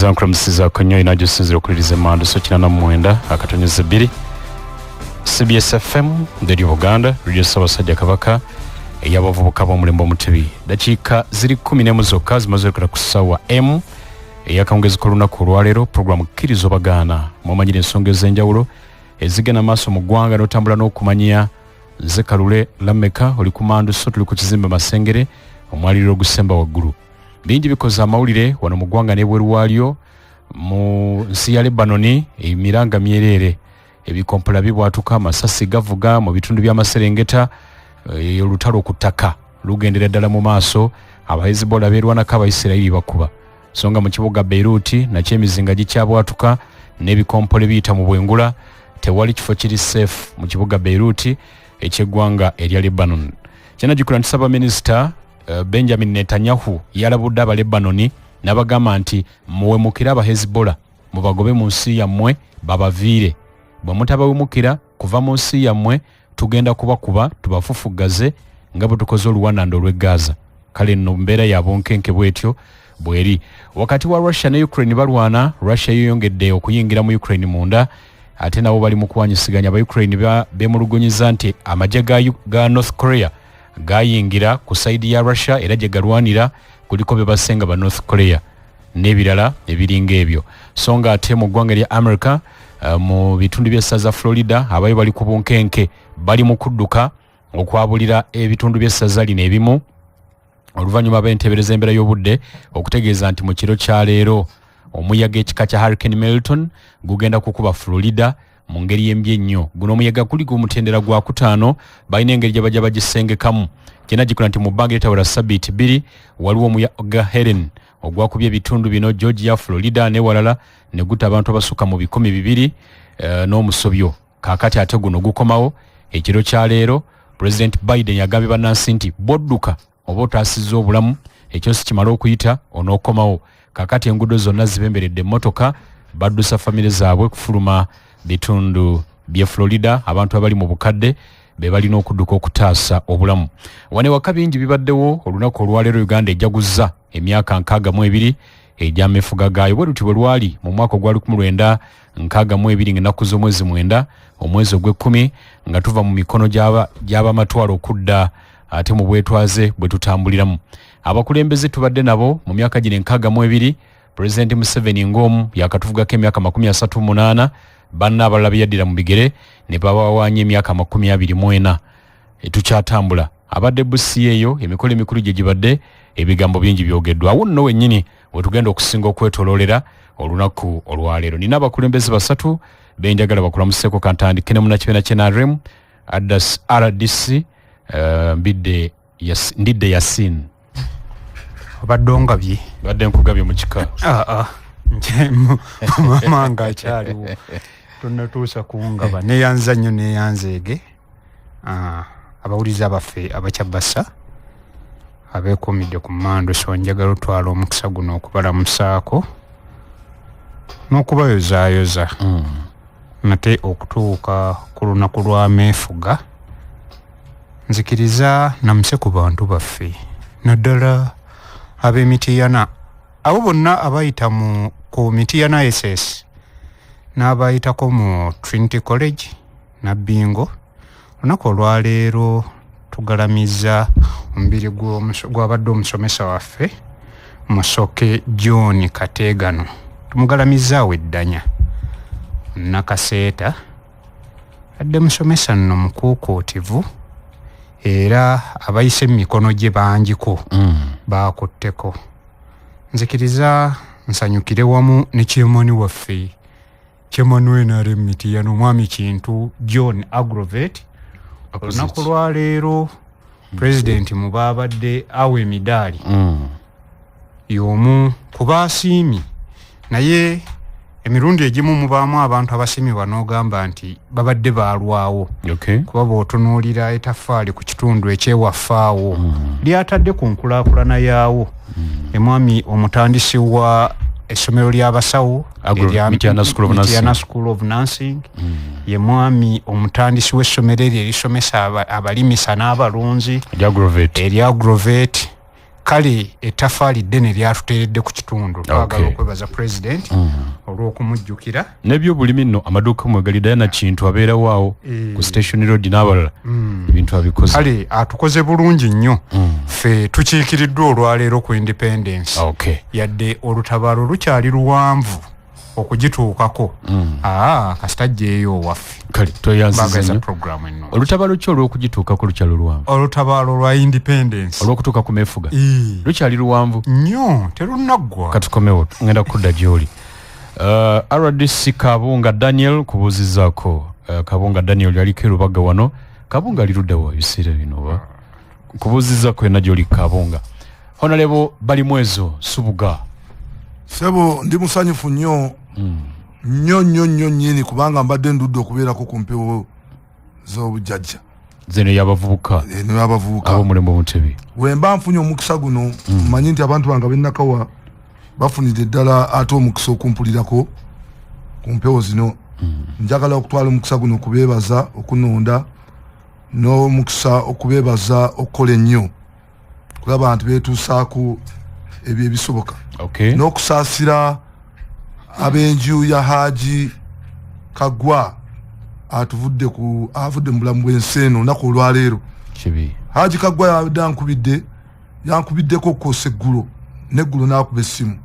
Zankramsiza konyo inajusinzira Kkiriza Mando so kinana mwenda akatonyeza 2 CBS FM Radio Uganda Radio Sabasajja Kabaka eyabavubuka b'omulembe omutebi dakiika ziri 14 zokka zimaze okula ku ssaawa M eyakawungezi k'olunaku olwaleero programu Kkiriza Oba Gaana mwamanyira ensonga ez'enjawulo ezigenda maaso mu ggwanga n'otambula n'okumanya nze Kalule Lameka oli ku Mando so tuli ku kizimbe Masengere omwaliriro ogusemba waggulu bingi bikoza amawulire wano mu ggwanga n'ebweru waalyo mu nsi ya Lebanoni emiranga myerere ebikompola bibwatuka amasasi gavuga mu bitundu by'amaserengeta olutalo ku ttaka lugendera ddala mu maaso Hezbollah beerwanako Abayisirayiri bakuba songa mu kibuga Beirut nakyo emizinga gikyabwatuka n'ebikompole biyita mu bwengula tewali kifo kiri safe mu kibuga Beirut eky'eggwanga erya Lebanon kyena gikula nti Ssaabaminisita Benjamin Netanyahu yalabudde aba Lebanoni n'abagamba nti muwemukira aba Hezbollah mubagobe mu nsi yammwe babaviire bwe mutabawemukira kuva mu nsi yammwe tugenda kubakuba tubafufugaze nga bwe tukoze oluwanando olw'e Gaza kale nno mbeera ya bunkenke bwetyo bweri wakati wa Russia ne Ukraine balwana Russia yeyongedde okuyingira mu Ukraine munda ate nabo bali mu kuwanyisiganya aba Ukraine beemulugunyiza nti amagye ga North Korea gayingira ku saidi ya Russia era gye galwanira kuliko be basenga ba North Korea n'ebirala ebiringa ebyo songa ate mu ggwanga lya America mu bitundu by'essaza Florida abayo bali ku bunkenke bali mu kudduka okwabulira ebitundu by'essaza lino ebimu oluvannyuma b'enteebereza embeera y'obudde okutegeeza nti mu kiro kya leero omuyaga ekika kya Hurricane Milton gugenda kukuba Florida mu ngeri embi ennyo guno omuyaga guli gumutendera gwa kutaano balina engeri gye bajja bagisengekamu kyena gikola nti mu bbanga eritawera ssabbiiti 2 waliwo omuyaga Helen ogwakubye ebitundu bino Georgia, Florida ne walala ne gutta abantu abasukka mu 200 n'omusobyo kaakati ate guno gukomawo ekiro kya leero President Biden yagambye bannansi nti bodduka oba otaasizza obulamu ekyosi kimala okuyita onookomawo kaakati enguudo zonna zibemberedde emmotoka baddusa famire zaabwe kufuluma bitundu bye Florida abantu abali mu bukadde be balina okudduka okutaasa obulamu wane waka bingi bibaddewo olunaku olwaleero Uganda ejjaguzza emyaka 62 egy'amefuga gaayo bwe luti bwe lwali mu mwaka ogwali 1962 ng'ennaku z'omwezi 9 omwezi ogw'ekkumi nga tuva mu mikono gy'abamatwalo okudda ate mu bwetwaze bwe tutambuliramu abakulembeze tubadde nabo mu myaka gino 62 President Museveni ng'omu yakatuvugako emyaka 38 banna abalala yaddira mu bigere ne babawaanya emyaka 24 tukyatambula abadde busi eyo emikolo emikulu gye gibadde ebigambo bingi byogeddwa awo nno wennyini we tugenda okusinga okwetooloolera olunaku olwaleero nina abakulembeze basatu benjagala bakulamuseko kantandike ne munakibiina ky'NRM RDC ndidde Yasin obadde ongabye badde nkugabye mu kika mama nga akyaliwo tonatuusa kungaba neyanza nnyo neyanzeege abawuliza abaffe abakyabasa abeekumidde ku Mando so njagala otwala omukisa guno okubalamusaako n'okubayozaayoza nate okutuuka ku lunaku lw'ameefuga nzikiriza namuse ku bantu baffe naddala ab'emitiyana abo bonna abayita ku mitiyana SS n'abayitako mu Trinity College na Bingo olunaku olwaleero tugalamiza omubiri gw'abadde omusomesa waffe Musoke John Kategano tumugalamizaawo eddanya Nakaseeta adde musomesa nno mukuukutivu era abayise emikono gye bangiko baakutteko nzikiriza nsanyukire wamu ne kyemani waffe kyemani NRM mitiyano omwami Kintu John Agrovet olunaku lwaleero President mubaabadde awa emidaali y'omu ku baasiimi naye emirundi egimu mubaamu abantu abasiimibwa n'ogamba nti babadde baalwawo kuba bw'otunuulira etaffaali ku kitundu ekyewafaawo lyatadde ku nkulaakulana yaawo emwami omutandisi wa essomero ly'abasawo Mityana School of Nursing ye mwami omutandisi w'essomero eryo erisomesa abalimisa n'abalunzi erya Agrovet kale ettaffaali ddene lyatuteeredde ku kitundu twagala okwebaza president olw'okumujjukira n'ebyobulimi nno amaduuka mwegali Diana Kintu abeerawo awo ku Station Road n'abalala ebintu abikoze kale atukoze bulungi nnyo ffe tukiikiriddwa olwaleero ku independence yadde olutabaalo lukyali luwanvu okugituukako kasita eyo waffe kale toyanziza nnyo programu eno olutabaalo ki olw'okugituukako lukyali luwanvu olutabaalo lwa independence olw'okutuuka ku meefuga lukyali luwanvu nnyo terunaggwa katukomewo ngenda kudda gy'oli RDC Kabunga Daniel kubuuzizaako Kabunga Daniel yaliko erubaga wano Kabunga aliruddawo ebiseera bino oba kubuuzizaako yonna gy'oli Kabunga Honorable Balimwezo Subuga sebo ndi musanyufu nnyo nnyo nyini kubanga mbadde ndudde okubeerako ku mpewo z'obujjajja zeno y'abavubuka ab'omulembe Mutebi wemba nfunye omukisa guno mmanyi nti abantu bange ab'ennakawa bafunidde ddala ate omukisa okumpulirako ku mpewo zino njagala okutwala omukisa guno okubeebaza okunonda n'omukisa okubeebaza okukola ennyo kulaba abantu beetuusaako ebyo ebisoboka n'okusaasira ab'enju ya Haji Kagwa avudde mu bulamu bw'ensi eno olunaku olwaleero Haji Kagwa yabadde yankubiddeko okukoosa eggulo n'eggulo n'akuba essimu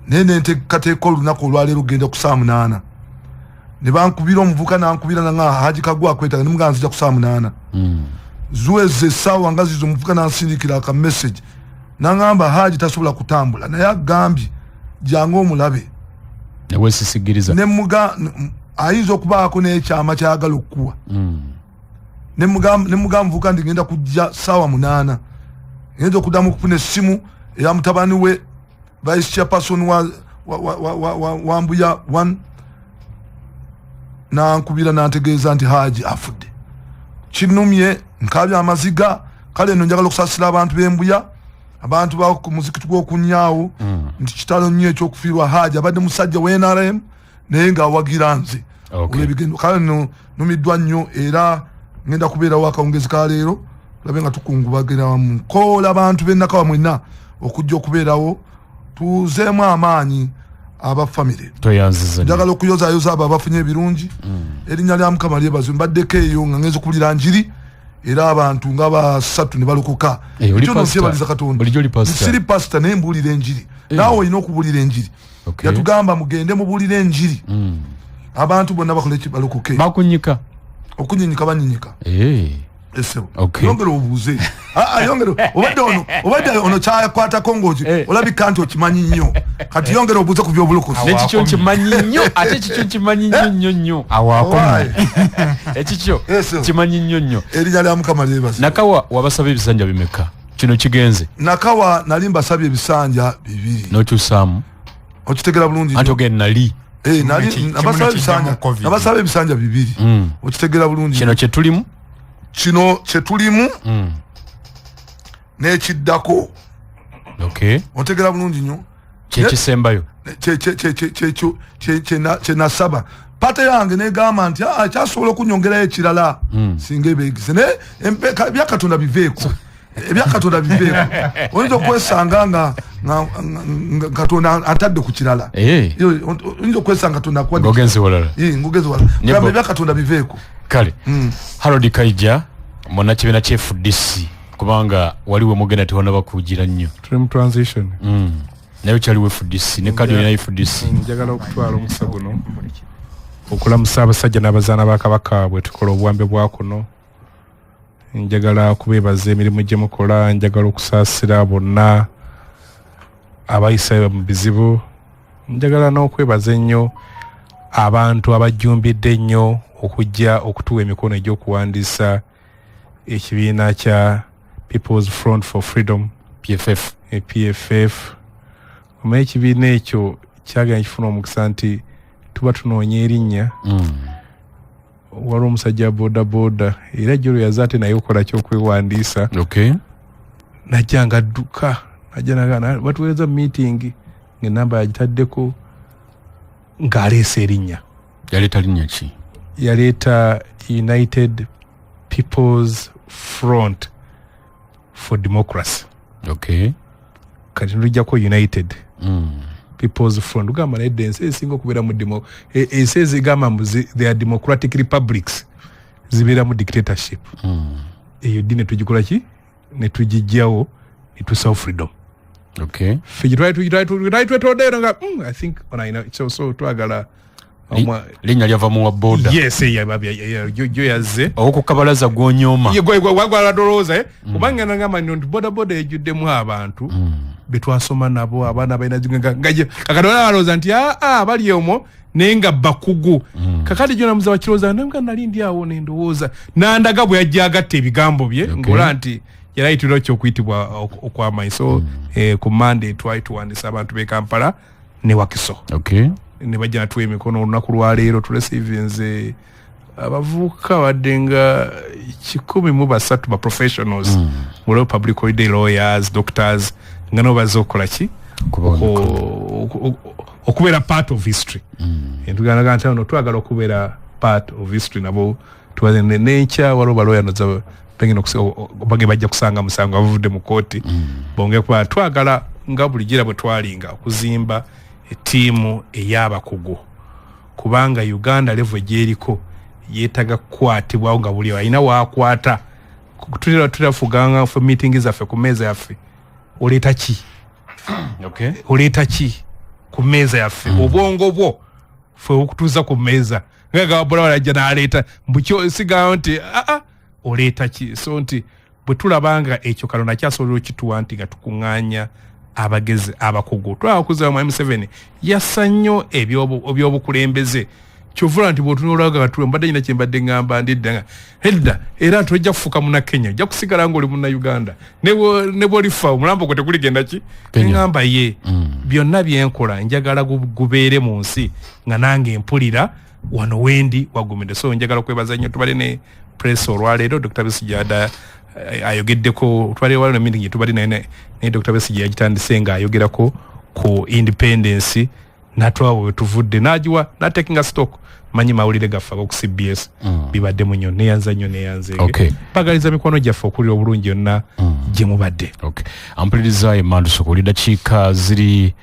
naye nenteekateeka olunaku olwaleero genda ku saa 8 ne bankubira omuvuka nankubira nanga Haji Kagwa akwetaga nemugaa nzija ku saa 8 ziweze essaawa nga zizo omuvuka nansindikira aka message nangamba Haji tasobola kutambula naye agambye jangu omulabe nemuga ayinza okubaako n'ekyama kyayagala okukuwa nemuga muvuka ndi ngenda kujja saawa 8 ngenda okuddamu okufuna essimu eya mutabani we vice chairperson wa Mbuya 1 nankubira nantegeeza nti Haji afudde kinumye nkabya amaziga kale nno njagala okusaasira abantu b'Embuya abantu ba ku muzikiti gw'okunyaawo nti kitalo nnyo ekyokufiirwa Haji abadde musajja wa NRM naye ng'awagira nze olw'ebigendo kale nno numiddwa nnyo era ngenda kubeerawo akawungezi ka leero tulabe nga tukungubagira wamu koola abantu b'ennakawa mwenna okujja okubeerawo tuzeemu amaanyi abafamire njagala okuyozaayoza abo abafunye ebirungi erinnya lya Mukama lyebazibwe mbaddeko eyo nga ngenza okuwulira njiri era abantu nga basatu ne balokoka ekyo nsyebaliza Katonda siri pasita naye mbuulira enjiri naawe olina okubuulira enjiri yatugamba mugende mubuulire enjiri abantu bonna bakole balokoke bakunnyika okunyinyika banyinyika esebo yongera obuuze yongera obadde ono kyakwatako ngoki olabika nti okimanyi nnyo kati yongera obuuze ku by'obulokozi nekikyo kimanyi nnyo ate kikyo kimanyi nnyo ekikyo kimanyi nnyo erinnya lya Mukama lyebaze Nakawa wabasaba ebisanja bimeka kino kigenze Nakawa nali mbasabye ebisanja 2 n'okyusaamu okitegera bulungi anti ogenda nali nabasaba ebisanja 2 okitegera bulungi kino kyetulimu n'ekiddako otegera bulungi nnyo kyekisembayo kyenasaba pata yange negamba nti kyasobola okunyongerayo ekirala singa ebeegize naye ebyakatonda biveeko oyinza okwesanga nga Katonda atadde ku kirala oyinza okwesanga Katonda ngogenzi walala ebyakatonda biveeko kale Harold Kaija munnakibiina kye FDC kubanga waliwo mugenda tewona bakugira nnyo tuli mu transition naye kyaliwo FDC ne kadi olina FDC njagala okutwala omukisa guno okulamusa abasajja n'abazaana ba Kabaka bwe tukola obuwambe bwa kuno njagala kubeebaza emirimu gye mukola njagala okusaasira bonna abayisa mu bizibu njagala n'okwebaza ennyo abantu abajjumbidde ennyo okujja okutuwa emikono egy'okuwandiisa ekibiina kya People's Front for Freedom PFF omanyi ekibiina ekyo kyagenda kifuna omukisa nti tuba tunoonya erinnya waliwo omusajja bodaboda era jjolo yaza ate naye okola kyokwewandiisa najja nga adduka najja nagana batuweereza meeting ng'enamba yagitaddeko ng'aleesa erinnya yaleeta linnya ki yaleeta United People's Front for Democracy kati nulujjako United People's Front ugamba naye ensi esinga okubeera mu ensi ezigamba mbu they are democratic republics zibeera mu dictatorship eyo ddi ne tugikola ki ne tugijjawo ne tusawo freedom twetoddeero nga I think so twagala linnya lyava mu waboda jo yazze okukabalaza gw'onyooma wagwala dolooza kubanga nagamba nti bodaboda ejjuddemu abantu betwasoma nabo abaana balina kakadala balooza nti bali omwo naye nga bakugu kakati jo namuza bakirooza nga nali ndi awo nendowooza nandaga bwe yajja agatta ebigambo bye ngola nti yarayitibwa kyokuyitibwa okwamaanyi so ku Monday twali tuwandisa abantu b'e Kampala ne Wakiso ne bajja natuwa emikono olunaku lwaleero tulesivinze abavubuka wadde nga 130 ba professionals mulio public holiday lawyers doctors nga nabo bazze okukola ki okubeera part of history entuganaga nti no twagala okubeera part of history nabo tuwaze nenkya waliwo balawyer noza pengine bage bajja kusanga musango abavudde mu kooti bonge kuba twagala nga bulijira bwe twalinga okuzimba etiimu ey'abakugu kubanga Uganda level gyeriko yeetaga kukwatibwawo nga buli alina waakwata tutafuganga for meeting zaffe ku meeza yaffe oleeta ki oleeta ki ku meeza yaffe obwongo bwo ffe okutuuza ku meeza ngagabula walajja n'aleeta mbukyo sigawo nti oleeta ki so nti bwe tulabanga ekyo kalo nakyasobola okituwa nti nga tukuŋŋaanya abagezi abakugu twakuza mu M7 yassa nnyo ebyobukulembeze kyovula nti bw'otunoolaga katule mbadde nyina kye mbadde ngamba ndiddanga edda era tojja kufuuka muna Kenya ojja kusigala ng'oli muna Uganda ne bw'olifa omulambo gwe teguligenda ki ngamba ye byonna byenkola njagala gubeere mu nsi nga nange mpulira wano wendi wagumidde so njagala kwebaza nnyo tubale ne press olwaleero Dr. Besigye ayogeddeko twali waliwo meeting tubali naye Dr. Besigye yagitandise nga ayogerako ku independence natwawo wetuvudde nagiwa natakinga stock manyi mawulire gaffe ku CBS bibadde mu nnyo neyanza pagaliza mikwano gyaffe okulira obulungi yonna gye mubadde ampuliriza emmandu sokulira dakiika ziri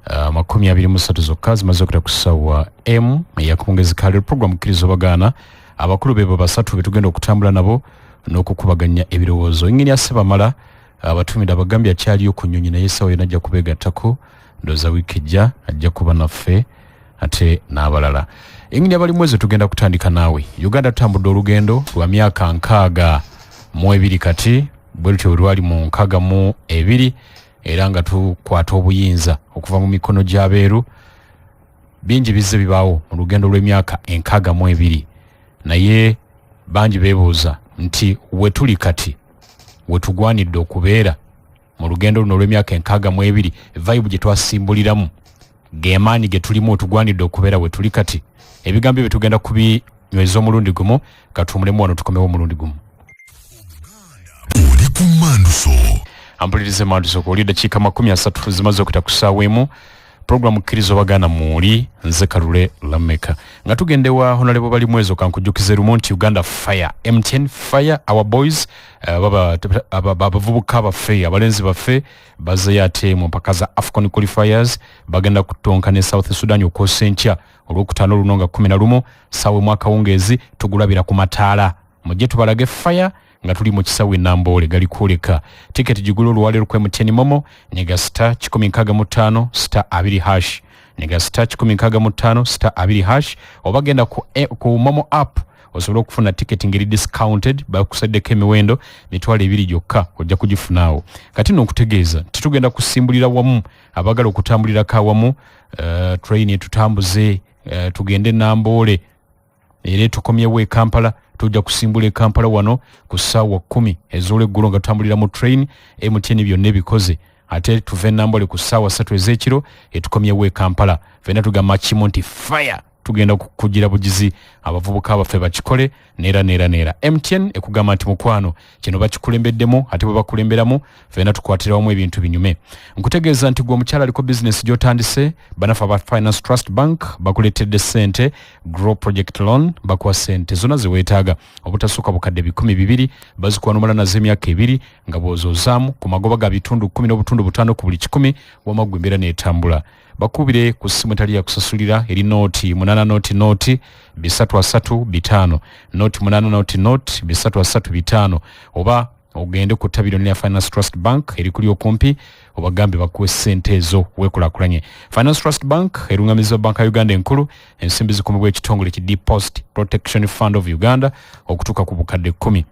23 zokka zimaze okuyita ku ssaawa M eyakongezi kalero program Kkiriza Oba Gaana abakulu bebo basatu betugenda okutambula nabo n'okukubaganya ebirowoozo engeri asebamala abatumira abagambye akyaliyo ku nnyonyi naye essaawa yonna ajja kubeegattako ndowooza wiiki ejja ajja kuba naffe ate n'abalala engeri abalimu ezo tugenda kutandika naawe Uganda tutambudde olugendo lwa myaka 62 kati bwe lutyo lwali mu 62 era nga tukwata obuyinza okuva mu mikono gy'abeeru bingi bizze bibaawo mu lugendo lw'emyaka 62 naye bangi beebuuza nti wetuli kati wetugwanidde okubeera mu lugendo luno olw'emyaka 62 vibe gye twasimbuliramu gemaanyi ge tulimu otugwanidde okubeera wetuli kati ebigambo bye tugenda kubinyweza omulundi gumu katuumulemu wano tukomewo omulundi gumu oli ku Manduso ampulirize Manduso ku oli dakiika 30 zimaze okuyita ku ssaawa emu programu Kkiriza Oba Gaana muuli nze Kalule Lameka nga tugendewa honalebo bali mwezo kankujjukize lumu nti Uganda fire MTN fire our boys abavubuka baffe abalenzi baffe bazzeyo ate mu mpaka za AFCON qualifiers bagenda kutonka ne South Sudan okwosa enkya olwokutaano luno nga 11 ssaawa mwaka wungeezi tugulabira ku mataala mujje tubalage fire nga tuli mu kisawe Namboole gali kuoleka ticket jigulu olwaleero ku MTN momo nega star 165 star 2 nega star 165 star 2 obagenda ku momo app osobola okufuna ticket ngeri discounted bakusaddeko emiwendo mitwalo 2 gyokka ojja kugifunaawo kati n'okutegeeza titugenda kusimbulira wamu abagala okutambulira kawamu train tutambuze tugende Namboole era tukomyewo e Kampala tujja kusimbula e Kampala wano ku ssaawa 10 ez'olweggulo nga tutambulira mu train MTN byonna ebikoze ate tuve Namboole ku ssaawa 3 ez'ekiro etukomyewo e Kampala fena tugamba kimo nti fire tugenda kukugira bugizi abavubuka baffe bakikole neera MTN ekugamba nti mukwano kino bakikulembeddemu ate bwe bakulemberamu ffenna tukwatirawamu ebintu binyume nkutegeeza nti gwe omukyala aliko bizinesi gy'otandise banafa ba Finance Trust Bank bakuleetedde ssente Grow Project Loan bakuwa ssente zonna ze weetaaga obutasukka bukadde 200 bazikuwa n'omala nazo emyaka 2 nga bw'ozoozaamu ku magoba ga bitundu 10.5 ku buli 100 wamagwa embeera n'etambula bakubire ku ssimu etali ya kusasulira eri nooti 8 nooti 335 nooti 8 nooti 335 oba ogende ku ttabiro lya Finance Trust Bank eri kuli okumpi obagambe bakuwe ssente ezo weekulakulanye. Finance Trust Bank erungamizibwa banka ya Uganda enkulu ensimbi zikumibwa ekitongole ki Deposit Protection Fund of Uganda okutuuka ku bukadde 10.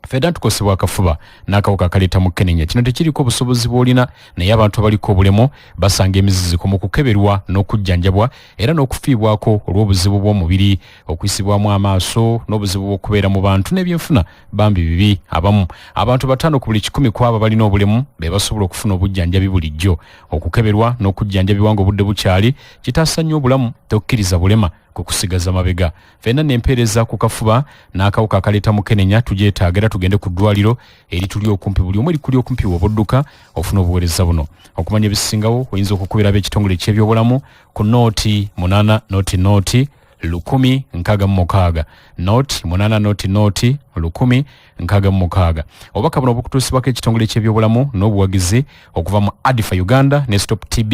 Fedha tukosebwa akafuba n'akawuka kaleeta mu Kenenya kino tekiriko obusobozi bw'olina naye abantu abaliko obulemu basanga emiziziko mu kukeberwa n'okujjanjabwa era n'okufiibwako olw'obuzibu bw'omubiri okuyisibwamu amaaso n'obuzibu bw'okubeera mu bantu n'ebyenfuna bambi bibi abamu abantu 5 ku buli 10 ku abo balina obulemu be basobola okufuna obujjanjabi bulijjo okukeberwa n'okujjanjabibwa ng'obudde bukyali kitaasa nnyo obulamu tokkiriza bulema kukusigaza mabega fenna nempereza ku kafuba n'akawuka akaleeta mu Kenenya tujeetaagira tugende ku ddwaliro eri tuli okumpi buli omu eri kuli okumpi w'obudduka ofuna obuweereza buno okumanya ebisingawo oyinza okukubira ab'ekitongole ky'ebyobulamu ku nooti 8 nooti 1066 nooti 8 nooti 1066 obubaka buno bukutuusibwako ekitongole ky'ebyobulamu n'obuwagizi okuva mu Adifa Uganda ne Stop TB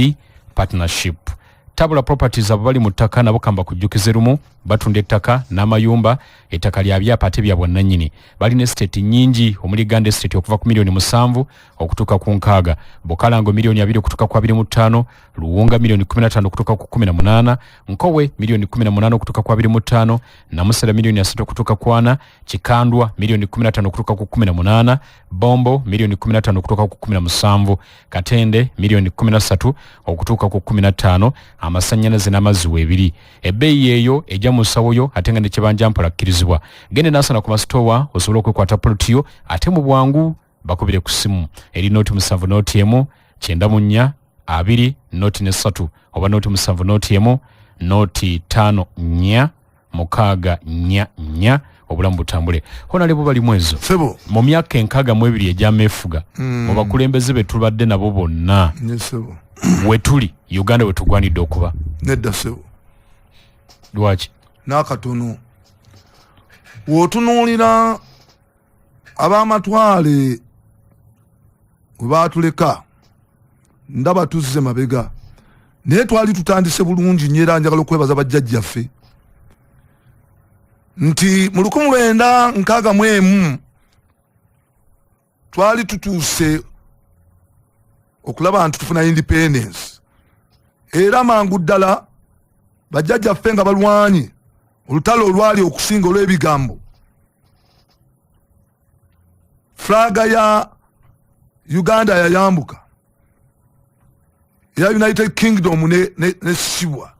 Partnership. Tabula Properties abo bali mu ttaka nabo kamba kujjukize lumu batunda ettaka n'amayumba ettaka lya byapa ate bya bwannannyini balina estate nyingi omuli Uganda estate okuva ku milioni 7 okutuuka ku 6 Bukalango milioni 2 okutuuka ku 25 Luwunga milioni 15 okutuuka ku 18 Nkowe milioni 18 okutuuka ku 25 Namusera milioni 3 okutuuka ku 4 Kikandwa milioni 15 okutuuka ku 18 Bombo milioni 15 okutuuka ku 17 Katende milioni 13 okutuuka ku 15 amasannyalaze n'amazzi weebiri ebbeeyi eyo ejja mu nsawoyo ate nga ne kibanja mpola kkirizibwa gende n'asana ku masitowa osobola okwekwata polotiyo ate mu bwangu bakubire ku ssimu eri nooti 7 nooti 1 94 2 nooti 3 oba nooti 7 nooti 1 nooti 5 4 6 4 obulamu butambule honalebo bali mwezo sebo mu myaka 62 ejyameefuga mu bakulembeze be tulabadde nabo bonna sebo wetuli Uganda wetugwanidde okuba nedda sebo lwaki n'akatono w'otunuulira ab'amatwale we baatuleka ndaba tuzze mabega naye twali tutandise bulungi nnyo era njagala okwebaza bajjajjaffe nti mu 1961 twali tutuuse okulaba nti tufuna independence era mangu ddala bajjajjaffe nga balwanye olutalo olwali okusinga olw'ebigambo flaga ya Uganda yayambuka ya United Kingdom ne sibwa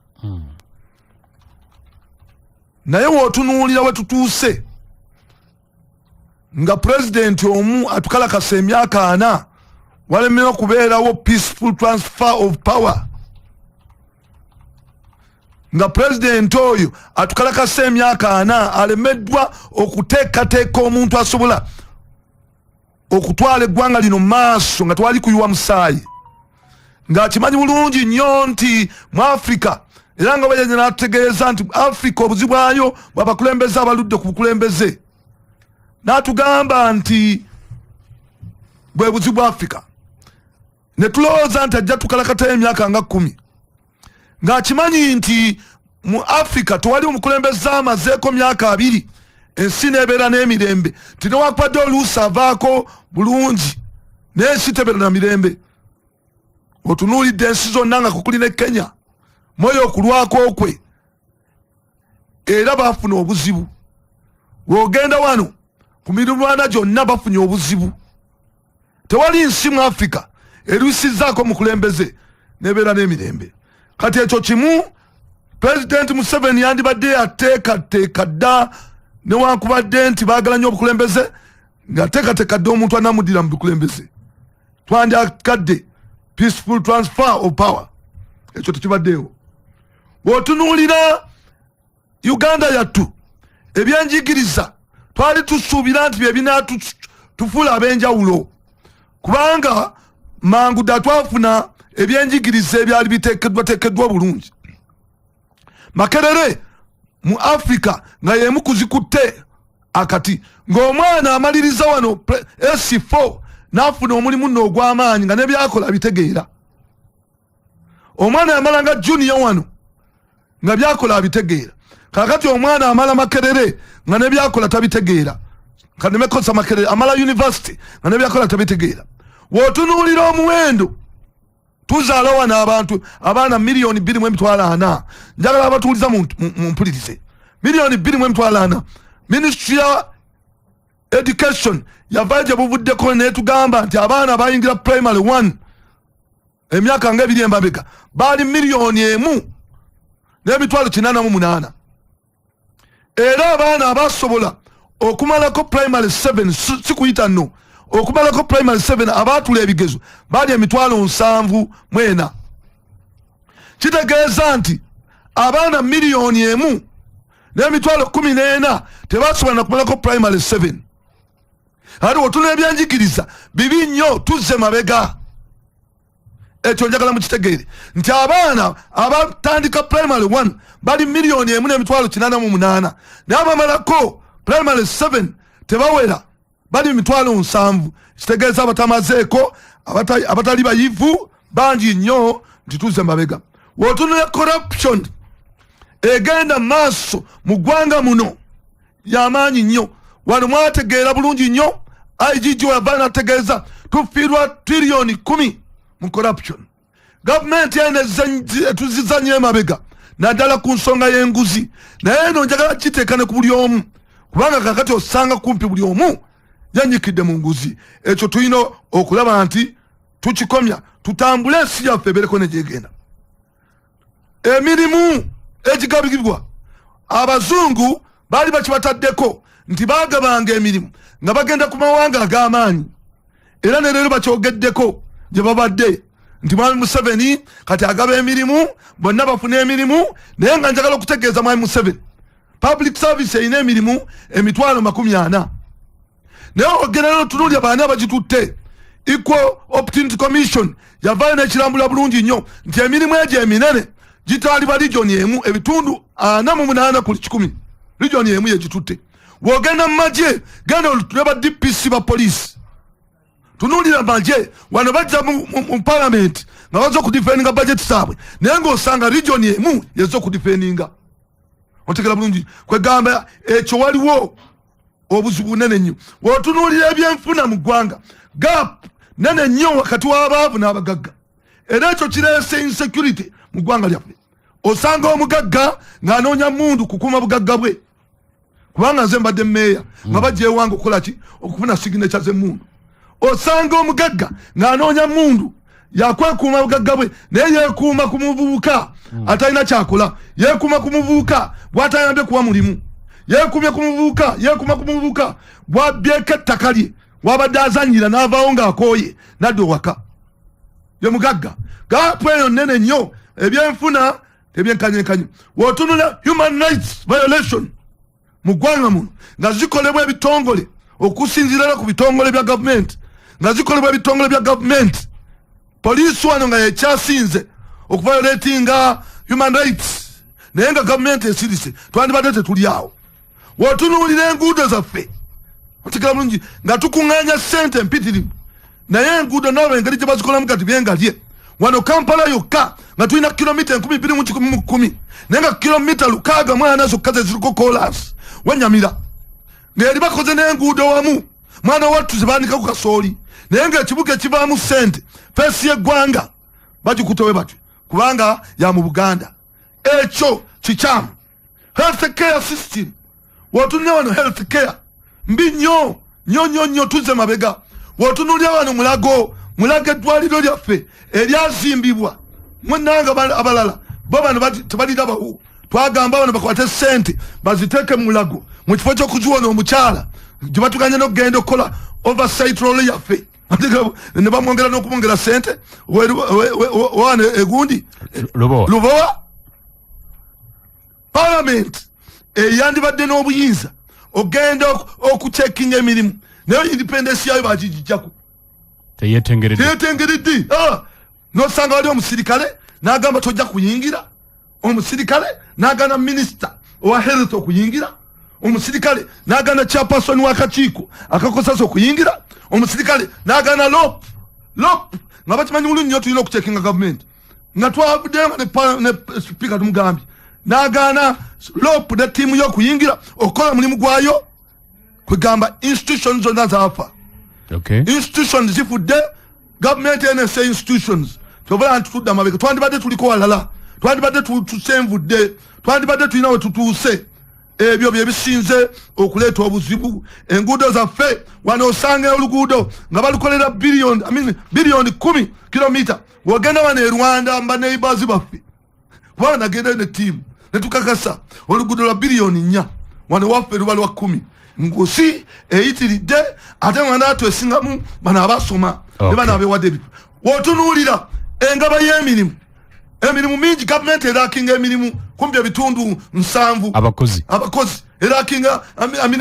naye w'otunuulira we tutuuse nga president omu atukalakasa emyaka 4 walemerewo okubeerawo peaceful transfer of power nga president oyo atukalakasa emyaka 4 alemeddwa okuteekateeka omuntu asobola okutwala eggwanga lino maaso nga twali kuyiwa musaayi ng'akimanyi bulungi nnyo nti mu Africa era nga bajja n'atutegeeza nti Africa obuzibu bwayo bw'abakulembeze abaludde ku bukulembeze n'atugamba nti bwe buzibu bwa Africa ne tulowooza nti ajja tukalakatayo emyaka nga 10 ng'akimanyi nti mu Africa tewali omukulembeze amazeeko myaka 2 ensi nebeera n'emirembe tinewakubadde oluusi avaako bulungi n'ensi tebeera na mirembe otunuulidde ensi zonna nga kukuli ne Kenya moyo okulwako kwe era bafuna obuzibu bw'ogenda wano ku mirulwana gyonna bafunye obuzibu tewali nsi mu Africa erwisizzaako mukulembeze nebeera n'emirembe kati ekyo kimu President Museveni yandibadde yateekateeka dda newankubadde nti baagala nnyo obukulembeze ng'ateekateeka dda omuntu anamuddira mu bukulembeze twandyakadde peaceful transfer of power ekyo tekibaddeewo bw'otunuulira Uganda yattu ebyenjigiriza twali tusuubira nti bye binatufuula ab'enjawulo kubanga mangu dda twafuna ebyenjigiriza ebyali biteekeddwa bulungi. Makerere mu Africa nga yemu kuzikutte akati ng'omwana amaliriza wano S4 n'afuna omulimu nno ogw'amaanyi nga nebyakola bitegeera. Omwana yamalanga junior wano nga byakola abitegeera. Kakati omwana amala Makerere nga nebyakola tabitegeera. Kanemekosa Makerere amala university nga nebyakola tabitegeera. Wotunuulira omuwendo tuzaala wano abantu abaana miliyoni 2.4. Njagala abatuuliza mu mpulirize. Miliyoni 2.4. Ministry ya Education yavaje buvuddeko netugamba nti abaana bayingira primary 1 emyaka nga 2 embabega bali miliyoni 1.88. Era abaana abasobola okumalako primary 7 sikuyita nno okumalako primary 7 abatula ebigezo bali 7,000 kitegeeza nti abaana miliyoni 1.14 tebasobola nakumalako primary 7. Ati otuna ebyanjigiriza bibi nnyo tuzze mabega. Ekyo njagala mukitegeere nti abaana abatandika primary 1 bali miliyoni 1.88 n'abamalako primary 7 tebawera bali 7,000. Kitegeeza abatamazeeko abatali bayivu bangi nnyo nti tuzze mabega. Wotunula corruption egenda maaso mu ggwanga muno y'amaanyi nnyo. Wano mwategeera bulungi nnyo IGG weyavaana ategeeza tufiirwa trillioni 10 mu corruption. Gavumenti ene tuzizanye emabega naddala ku nsonga y'enguzi naye eno njagala kiteeka ne ku buli omu kubanga kakati osanga kumpi buli omu yanyikidde mu nguzi. Ekyo tulina okulaba nti tukikomya tutambule ensi yaffe ebeereko ne gyegenda. Emirimu egigabibwa abazungu baali bakibataddeko nti baagabanga emirimu nga bagenda ku mawanga ag'amaanyi era ne leero bakyogeddeko gye babadde nti Mwami Museveni kati agaba emirimu bonna bafuna emirimu. Naye nga njagala okutegeeza Mwami Museveni public service erina emirimu 40,000 naye ogenda n'otunuulya baani abagitutte. Equal Opportunity Commission yavaayo n'ekirambula bulungi nnyo nti emirimu egyo eminene gitwalibwa region emu ebitundu 48 ku 100 region emu yegitutte. Wogenda mu magye genda olutule ba DPC ba police tunuulira magye wano bajja mu parliament nga baza okudifendinga budget saabwe naye ng'osanga region emu yezza okudifendinga. Otegera bulungi kwegamba ekyo waliwo obuzibu nene nnyo. Wotunuulira ebyenfuna mu ggwanga gap nene nnyo wakati w'abaavu n'abagagga era ekyo kireese insecurity mu ggwanga lyaffe. Osanga omugagga ng'anoonya mundu kukuuma bugagga bwe kubanga nze mbadde mmeeya nga bajja ewange okukola ki okufuna signature z'emmundu. Osanga omugagga ng'anoonya mundu yakwekuuma bugagga bwe naye yeekuuma ku muvubuka atalina kyakola. Yeekuuma ku muvubuka bw'atayambye kuwa mulimu. Yeekuuma ku muvubuka bw'abbyeko ettaka lye wabadde azanyira n'avaawo ng'akooye nadda owaka. Ye mugagga gaapu eyo nnene nnyo. Ebyenfuna tebyenkanyenkanyo. Wotunula human rights violation mu ggwanga muno nga zikolebwa ebitongole okusinziira ku bitongole bya gavumenti nga zikolebwa ebitongole bya gavumenti. Poliisi wano nga yekyasinze okuviolatinga human rights naye nga gavumenti esirise twandibadde tetuli awo. Wotunuulira enguudo zaffe otegera bulungi nga tukuŋŋaanya ssente empitirivu naye enguudo nabo engeri gye bazikolamu kati byengalye. Wano Kampala yokka nga tulina kilomita 2,110 naye nga kilomita 640 zokka ze ziriko kolas wenyamira ng'eri bakoze n'enguudo wamu mwana wattu ze baanika ku kasooli naye ng'ekibuga ekivaamu ssente feesi y'eggwanga bagikutewe batyo kubanga ya mu Buganda. Ekyo kikyamu. Health care system wotunulira wano health care mbi nnyo tuzze mabega. Wotunulira wano mulago eddwaliro lyaffe eryazimbibwa munnanga abalala bo bano tebalirabawo. Twagamba bano bakwate ssente baziteeke mu Mulago mu kifo ky'okuziwona omukyala gye batuganya n'okugenda okukola oversight role yaffe ne bamwongera n'okumwongera ssente wane egundi Lubowa Parliament yandibadde n'obuyinza ogenda okucheckinga emirimu naye independence yayo bagijjako teyetengeredde nosanga wali omusirikale n'agamba tojja kuyingira, omusirikale n'agana minisita owa health okuyingira, omusirikale n'agana chairperson w'akakiiko akakosasa okuyingira, omusirikale n'agana lop nga bakimanyi bulungi nnyo tulina okucheckinga gavumenti nga twavuddeyo ne speaker tumugambye n'agana lop ne ttiimu y'okuyingira okukola mulimu gwayo kwegamba institutions zonna zaafa. Institutions zifudde, gavumenti NSA institutions tobala ntutudde amabega, twandibadde tuliko walala, twandibadde tusenvudde, twandibadde tulina we tutuuse. Ebyo byebisinze okuleeta obuzibu. Enguudo zaffe wano osanga oluguudo nga balukolera biliyoni 10 kilomita, wagenda wano e Rwanda mba neighbors baffe kubanga nagenda ne ttiimu ne tukakasa oluguudo lwa biliyoni 4 wano waffe luba lwa 10 ngusi eyitiridde ate mwana atwesingamu bano abasoma ne bano abewadde ebifo. Wotunuulira engaba y'emirimu, emirimu mingi gavumenti erakinga emirimu kumpi ebitundu 7 abakozi erakinga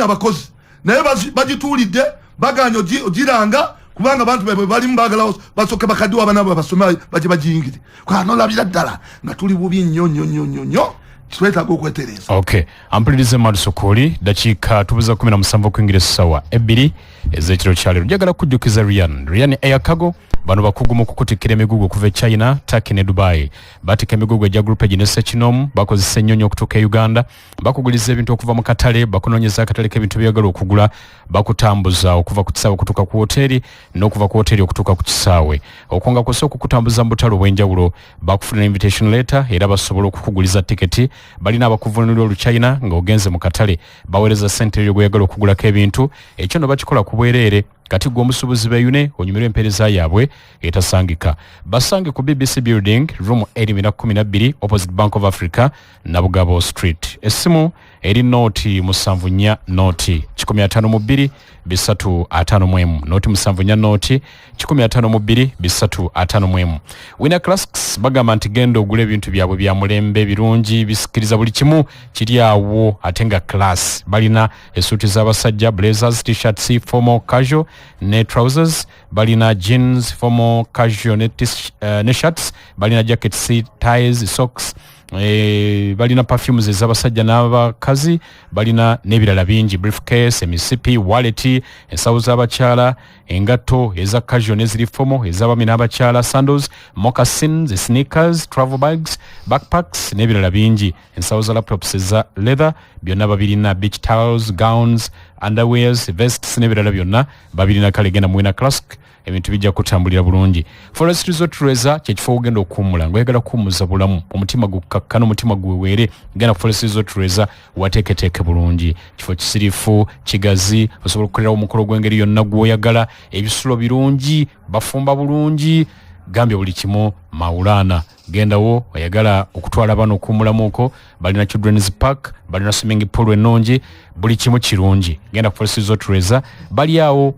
abakozi naye bagituulidde baganya ogiranga kubanga abantu bwe balimu baagala basoke bakaddiwa abanabo basoma baje bagiyingire kwanolabira ddala nga tuli bubi nnyo twetaaga okwetereza. Ampulirize Madusokoli dakiika tubuza 17 okuingira essaawa 2 ez'ekiro kyaleero. Njagala kujjukiza Ryan Eyakago bano bakugu mu kukutikira emigugu okuva e China, Turkey ne Dubai. Batika emigugu egya group eginese kinomu bakozesa ennyonyi okutuuka e Uganda, bakuguliza ebintu okuva mu katale, bakunoonyeza akatale k'ebintu byagala okugula, bakutambuza okuva ku kisaawe okutuuka ku hoteri n'okuva ku hoteri okutuuka ku kisaawe. Okwonga kwose okukutambuza mu butale obw'enjawulo, bakufuna invitation letter era basobola okukuguliza tiketi. Balina abakuvunulira oluchina ng'ogenze mu katale baweereza ssente eryo gweyagala okugulako ebintu. Ekyo no bakikola ku bwereere kati gwe omusuubuzi beeyune onyumirwa empeereza yaabwe etasangika. Basange ku BBC Building room 12 opposite Bank of Africa Nabugabo Street. Essimu eri nooti 74 nooti 152 354 nooti 74 nooti 152 354. Winner Classics bagamba nti genda ogula ebintu byabwe bya mulembe birungi bisikiriza buli kimu kiri awo ate nga class. Balina esuuti z'abasajja blazers, t-shirts, formal casual ne trousers, balina jeans, formal casual ne shirts, balina jackets, ties, socks, balina perfumes ez'abasajja n'abakazi, balina n'ebirala bingi, briefcase, emisipi, wallet, ensawo z'abakyala, engatto eza casual n'eziri formal ez'abaami n'abakyala, sandals, moccasins, sneakers, travel bags, backpacks n'ebirala bingi, ensawo za laptops eza leather, byonna babirina, beach towels, gowns, underwears, vests n'ebirala byonna babirina. Kale genda mu Winner Classic ebintu bijja kutambulira bulungi. Forest Resort Reza kyekifo ogenda okuwummula ng'oyagala kuwummuza bulamu, omutima gukkakka n'omutima guweweere, genda ku Forest Resort Reza wateeketeeke bulungi. Kifo kisirifu, kigazi, osobola okukolerawo omukolo gw'engeri yonna gw'oyagala, ebisulo birungi, bafumba bulungi, gambye buli kimu Maulana. Gendawo oyagala okutwala bano okuwummulamuuko, balina children's park, balina swimming pool ennungi, buli kimu kirungi. Genda ku Forest Resort Reza, bali awo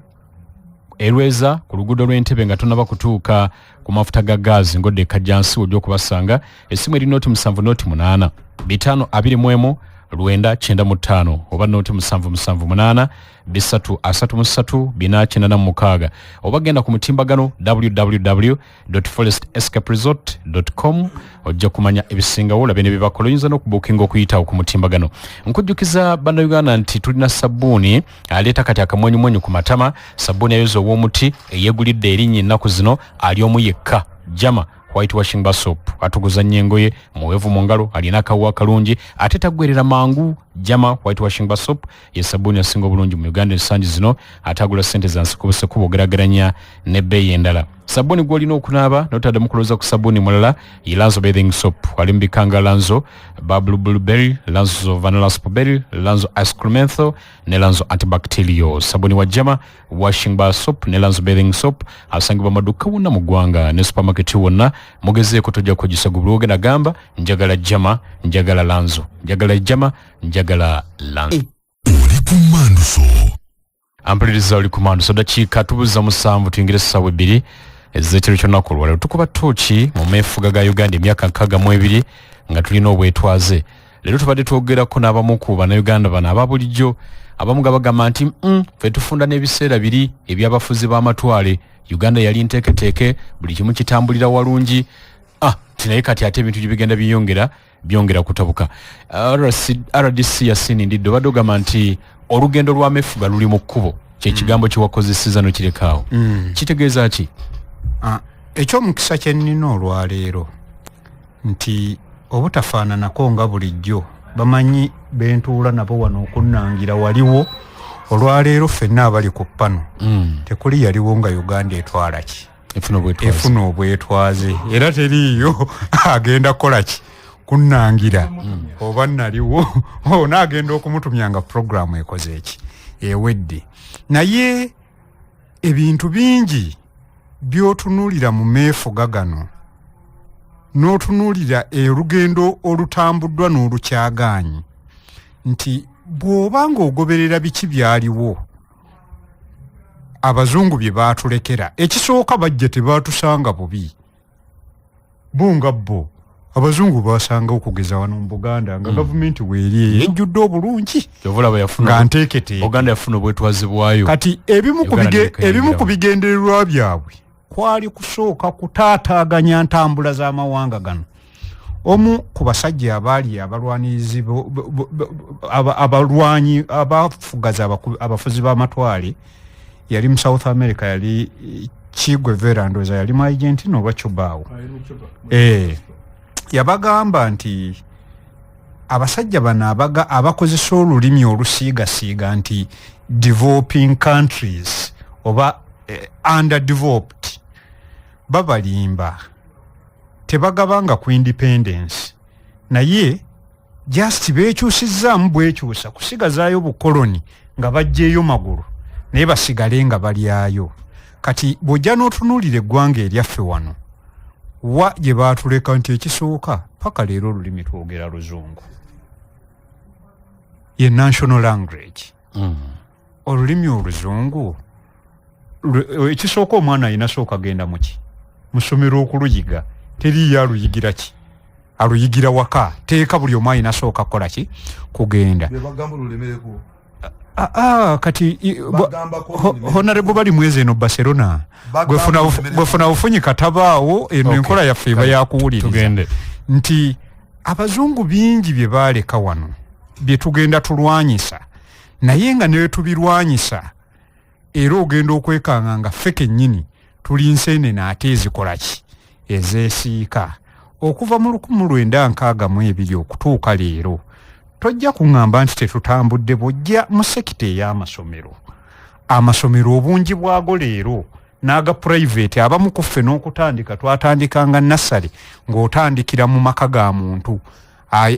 Erweza ku luguudo lw'Entebbe nga tonnaba kutuuka ku mafuta ga gaazi ngodde kajjansi ojja okubasanga. Essimu eri nooti 7 nooti 8 521 995 oba nooti 778 333 496 oba genda ku mutimbagano www.forestescaperesort.com ojja kumanya ebisingawo labe ne bibakola. Oyinza n'okubuukinga okuyitawo ku mutimbagano. Nkujjukiza bannayuganda nti tulina sabbuuni aleeta kati akamwenyumwenyu ku matama, sabbuuni ayoza ow'omuti eyeegulidde erinnya ennaku zino ali omu yekka, Jama white washing bar soap. Atuguza nnyo engoye muweevu mu ngalo, alina akawuwa kalungi ate taggwerera mangu. Jama white washing bar soap ye sabbuuni asinga obulungi mu Uganda ensangi zino, ate agula ssente za nsikubusekuba ogerageranya n'ebbeeyi endala. Sabbuuni gw'olina okunaaba n'otadde mu kulowooza ku sabbuuni mulala ye Lanzo bathing soap. Wali mu bikanga Lanzo Bubble Blueberry, Lanzo Vanilla Spberry, Lanzo Ice Cream Menthol ne Lanzo Antibacterial. Sabbuuni wa Jama washing bar soap ne Lanzo bathing soap asangibwa maduka wonna mu ggwanga ne supermarket wonna. Mugezeeko tojja kugisa gubulwoge nagamba njagala Jama, njagala Lanzo, njagala Jama, njagala Lanzo. Oli ku Manduso. Ampuliriza oli ku Manduso dakiika tubuza 7 tuyingire essaawa 2 ez'ekiro ky'olunaku olwaleero. Tukuba ttooki mu meefuga ga Uganda emyaka 62 nga tulina obwetwaze. leero tubadde twogerako n'abamu ku bannayuganda bano ababulijjo abamu bagamba nti ffe tufunda n'ebiseera biri ebyabafuzi b'amatwale Uganda yali nteeketeeke buli kimu kitambulira walungi tinaye kati ate ebintu gye bigenda byongera kutabuka. RDC yasinindidde obadde ogamba nti olugendo lw'amefuga luli mu kkubo kyekigambo kyewakozeseza nokirekaawo kitegeeza ki? Ekyomukisa kye nnina olwaleero nti obutafaananako nga bulijjo bamanyi bentuula nabo wano okunnangira waliwo olwaleero ffenna abali ku ppano tekuli yaliwo nga Uganda etwala ki efuna obwetwaze era teriiyo agenda kukola ki kunnangira oba naliwo naagenda okumutumya nga puroguramu ekoze eki ewedde. Naye ebintu bingi byotunuulira mu meefuga gano n'otunuulira olugendo olutambuddwa n'olukyagaanyi nti bw'oba ng'ogoberera biki byaliwo abazungu bye baatulekera ekisooka bajja tebaatusanga bubi bunga bo abazungu baasanga okugeza wano mu Buganda nga gavumenti weeri ejjudde obulungi nga nteeketeeke Uganda yafuna obwetwaze bwayo kati ebimu ku bigendererwa byabwe kwali kusooka kutaataaganya ntambula z'amawanga gano. Omu ku basajja abaali abalwanirizi abalwanyi abafugaza abafuzi b'amatwale yali mu South America yali Chigwe Verandoza yali mu Argentina oba Chubao yabagamba nti abasajja bano abakozesa olulimi olusiigasiiga nti developing countries oba underdeveloped babalimba tebagabanga ku independence naye just beekyusizaamu bwekyusa kusigazaayo bukoloni nga bajjeeyo magulu naye basigale nga balyayo. Kati bw'ojja n'otunuulira eggwanga eryaffe wano wa gye baatuleka nti ekisooka paka leero olulimi twogera Luzungu ye national language olulimi Oluzungu ekisooka omwana ayina sooka genda muki musomero okuluyiga teriyo aluyigira ki aluyigira waka teeka buli omu ayina sooka kukola ki kugenda kati honorable bali mwezi eno Barcelona gwefuna bufunyi katabaawo eno enkola yaffe eba yakuwuliriza nti abazungu bingi bye baaleka wano bye tugenda tulwanyisa naye nga ne tubirwanyisa era ogenda okwekanga nga ffe kennyini tuli nseenene ate ezikola ki ezeesiika okuva mu 1962 okutuuka leero tojja kuŋŋamba nti tetutambudde bw'ojja mu sekita ey'amasomero. Amasomero obungi bwago leero n'aga private abamu ku ffe n'okutandika twatandikanga nassale ng'otandikira mu maka ga muntu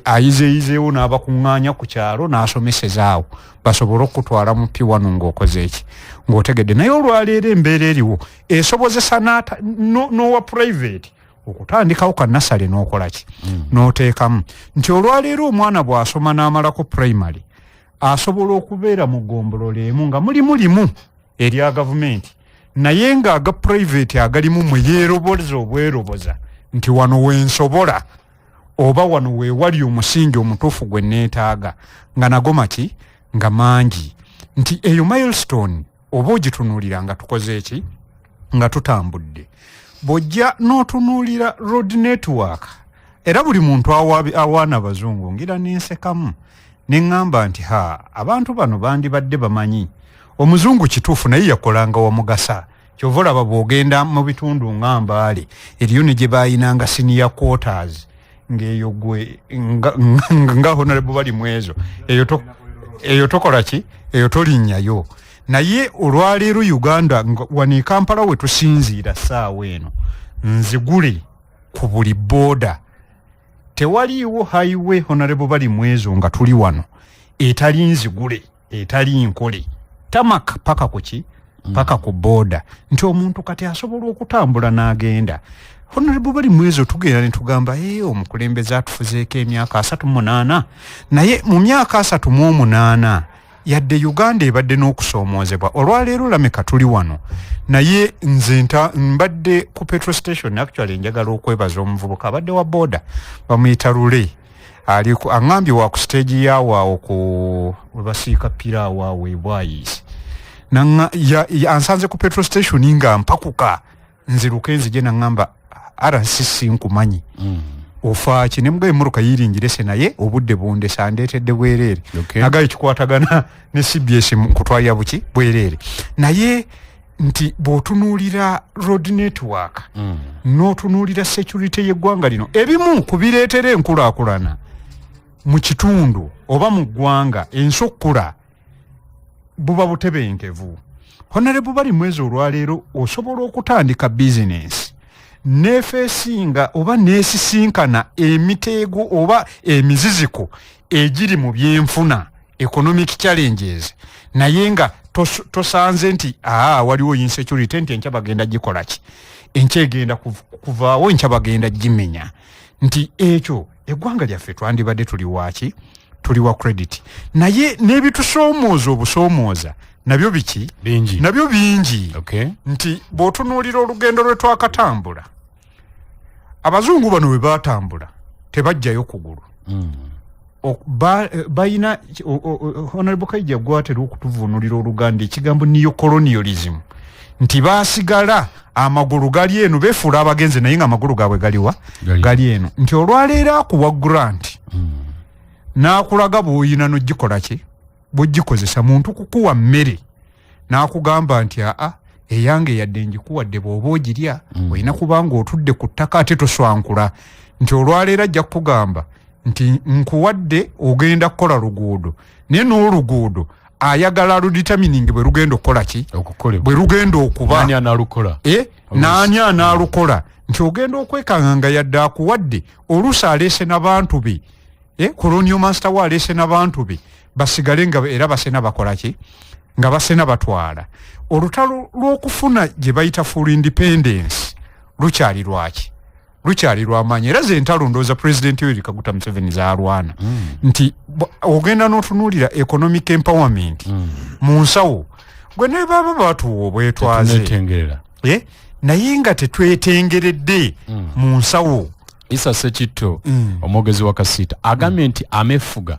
ayizeeyizeewo n'abakuŋŋaanya ku kyalo n'asomesezaawo basobole okutwala mu P1 ng'okoze eki ng'otegedde. Naye olwaleero embeera eriwo esobozesa n'owa private okutandikawo ka nassale n'okola ki n'oteekamu nti olwaleero omwana bw'asoma n'amalako primary asobola okubeera mu ggombolola emu nga mulimu erya gavumenti naye ng'aga private agalimu mwe yeeroboza obweroboza nti wano wensobola oba wano weewali omusingi omutuufu gwe neetaaga nga nago maki nga mangi nti eyo milestone oba ogitunuulira nga tukoze eki nga tutambudde. Bw'ojja n'otunuulira road network era buli muntu awaana abazungu ngira nensekamu ne ŋŋamba nti abantu bano bandibadde bamanyi omuzungu kituufu naye yakolanga wamugasa kyova olaba bw'ogenda mu bitundu ng'Ambaale eriyo ne gye baayinanga senior quarters ng'eyo gwe nga honorable bali mu ezo eyo tokola ki eyo tolinnyayo. Naye olwaleero Uganda wano e Kampala we tusinziira ssaawa eno nzigule ku buli booda tewaliiwo highway honorable bali mu ezo nga tuli wano etali nzigule etali nkole tamaka paka kuki paka ku booda nti omuntu kati asobola okutambula n'agenda. Honorable bali mu ezo tugenda ne tugamba omukulembeze atufuzeeko emyaka 38 naye mu myaka 38 yadde Uganda ebadde n'okusoomoozebwa olwaleero lameka tuli wano naye nze mbadde ku petrol station actually njagala okwebaza omuvubuka abadde wa boda bamuyita Lule aliko angambye wa ku stage yawo ku basiika pira wawe bwayisi nanga ya ansanze ku petrol station nga mpakuka nziruke nzije nangamba RCC nkumanyi ofa kine mgaye muruka yiringire se naye obudde bunde sandetedde bwerere nagaye kikwatagana ne CBS kutwaya buki bwerere naye nti botunulira road network no tunulira security yeggwanga lino ebimu kubireetere enkulakulana mu kitundu oba mu ggwanga ensokula buba butebenkevu honorable bali mwezi olwaleero osobola okutandika business nefesinga oba nesisinkana emiteego oba emiziziko egiri mu byenfuna economic challenges naye nga tosanze nti waliwo insecurity nti enkya bagenda gikola ki enkya egenda kuvaawo enkya bagenda gimenya nti ekyo eggwanga lyaffe twandibadde tuli waki tuli wa credit naye n'ebitusoomooza obusoomooza nabyo biki bingi nabyo bingi nti bw'otunuulira olugendo lwe twakatambula abazungu bano bwe baatambula tebajjayo kugulu bayina honorable Kaija gwatera okutuvunulira Oluganda ekigambo neo-colonialism nti baasigala amagulu gali eno befuula abagenzi naye nga amagulu gaabwe galiwa gali eno nti olwaleero akuwa grant n'akulaga bw'oyina n'ogikola ki bw'ogikozesa muntu kukuwa mmere n'akugamba nti eyange yadde njikuwadde bw'oba ogirya olina kubanga otudde ku ttaka ate toswankula nti olwaleero ajja kukugamba nti nkuwadde ogenda kukola luguudo naye n'oluguudo ayagala luditaminingi bwe lugenda okukola ki bwe lugenda okuba n'ani anaalukola nti ogenda okwekanga nga yadde akuwadde oluusi aleese n'abantu be colonial master wa aleese n'abantu be basigale nga era basena bakola ki nga basena batwala olutalo lw'okufuna gye bayita full independence lukyali lwaki lukyali lw'amaanyi era ze ntalo ndowooza President Yoweri Kaguta Museveni zaalwana nti ogenda n'otunuulira economic empowerment mu nsawo gwe ne baba batuwa obwetwaze naye nga tetwetengeredde mu nsawo Isa Sekitto omwogezi wa Kasiita agambye nti amefuga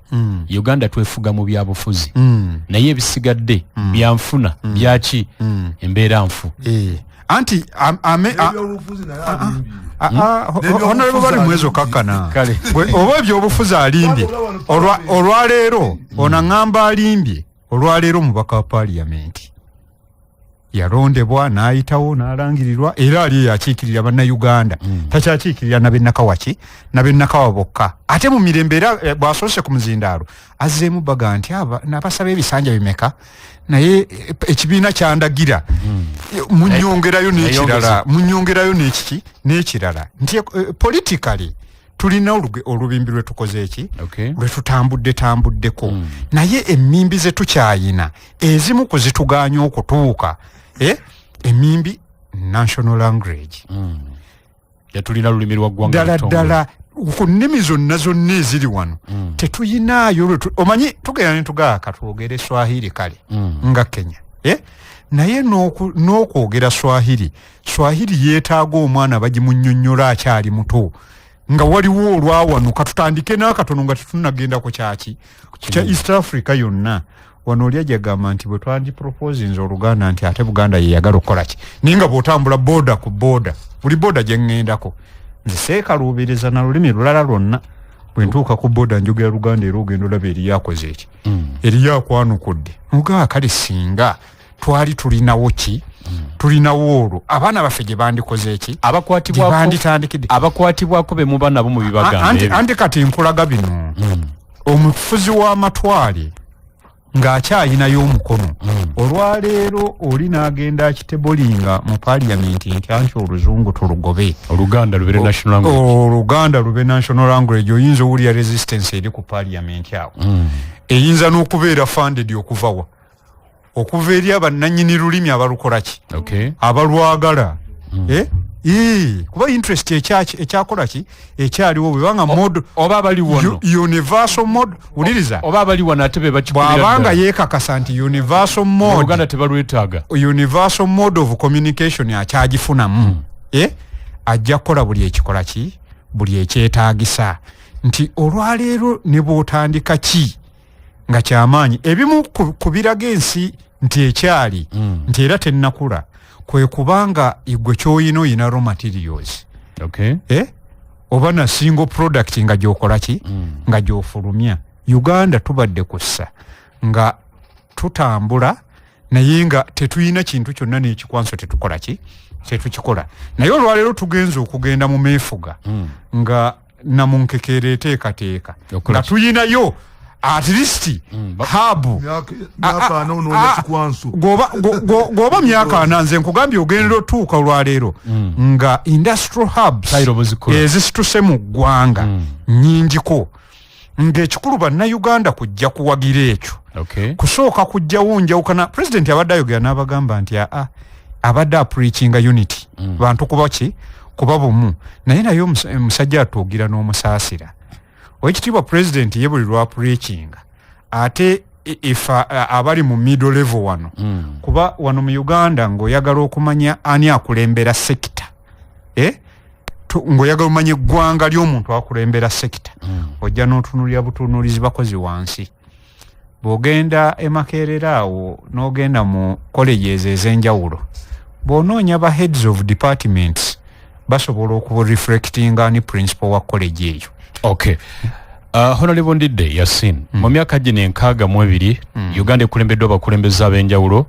Uganda twefuga mu byabufuzi naye ebisigadde byanfuna byaki embeera nfu anti honorable bali mwezo kakkana oba ebyobufuzi alimbye olwaleero onangamba alimbye olwaleero mubaka wa parliament yalondebwa n'ayitawo n'alangirirwa era ali yakiikirira bannayuganda takyakiikirira nabennakawaki nabennakawa bokka ate mu mirembe era bw'asoose ku muzindaalo azzeemu baga nti n'abasaba ebisanja bimeka naye ekibiina kyandagira munyongerayo n'ekirala munyongerayo n'ekiki n'ekirala nti politically tulina olubimbi lwe tukoze eki lwe tutambuddeko naye emmimbi ze tukyayina ezimu kuzituganya okutuuka emmimbi national language yatulina lulimi lwa ggwanga ddala ku nnimi zonna eziri wano tetuyinaayo omanyi tugenda ne tugaaka twogere Swahili kale nga Kenya naye n'okwogera Swahili yeetaaga omwana bagimunnyonnyola akyali muto nga waliwo olwawanuka tutandike n'akatono nga tetunnagendako kyaki kya East Africa yonna wano oli ajagamba nti bwe twandipropose Oluganda nti ate Buganda yeyagala okukola ki naye nga bw'otambula booda ku booda buli booda gye ŋŋendako nze seekaluubiriza na lulimi lulala lwonna bwe ntuuka ku booda njogera Luganda era ogenda olaba eriyakoze eki eriyakwanukudde mugaa kale singa twali tulinawo ki tulinawo olwo abaana baffe gye bandikoze eki abakwatibwako be muba nabo mu bibagambo anti kati nkulaga bino omufuzi w'amatwale ng'akyayinayo omukono olwaleero oli n'agenda akitebolinga mu parliament nti anti oluzungu tulugobe Oluganda lube national language oyinza owulira resistance eri ku parliament awo eyinza n'okubeera funded okuvawa okuva eri abannannyini lulimi abalukola ki abalwagala kuba interest ekyakola ki ekyaliwo bwebanga mode oba abaliwo universal mode uliriza oba abaliwo nate be bakikubira bwabanga yeekakasa nti universal mode Uganda tebalwetaaga universal mode of communication akyagifunamu ajja kukola buli ekikola ki buli ekyetaagisa nti olwaleero ne bw'otandika ki nga kyamaanyi ebimu ku biraga ensi nti ekyali nti era tennakula kwe kubanga igwe ky'oyina oyina raw materials oba na single product nga gy'okola ki nga gy'ofulumya. Uganda tubadde kussa nga tutambula naye nga tetuyina kintu kyonna n'ekikwanso tetukola ki tetukikola. Naye olwaleero tugenza okugenda mu meefuga nga namunkekeera eteekateeka nga tuyinayo at least habu gwoba myaka ananze nkugambye ogendera otuuka olwaleero nga industrial hubs ezisituse mu ggwanga nnyingiko ng'ekikulu bannayuganda kujja kuwagira ekyo kusooka kujjawo njawukana. President abadde ayogera n'abagamba nti abadde apreachinga unity bantu kuba ki kuba bumu naye omusajja atuugira n'omusaasira. Oweekitiibwa President ye buli lwa preachinga ate ifa abali mu middle level wano kuba wano mu Uganda ng'oyagala okumanya ani akulembera sekita ng'oyagala omanya eggwanga ly'omuntu akulembera sekita ojja n'otunuulira butunuulizi bakozi wansi. Bw'ogenda e Makerere awo n'ogenda mu colleges ez'enjawulo bw'onoonya ba heads of departments basobola okuba-reflectinga ni principal wa college eyo. Honorable Ndidde Yasin mu myaka gino 62 Uganda ekulembeddwa abakulembeze ab'enjawulo.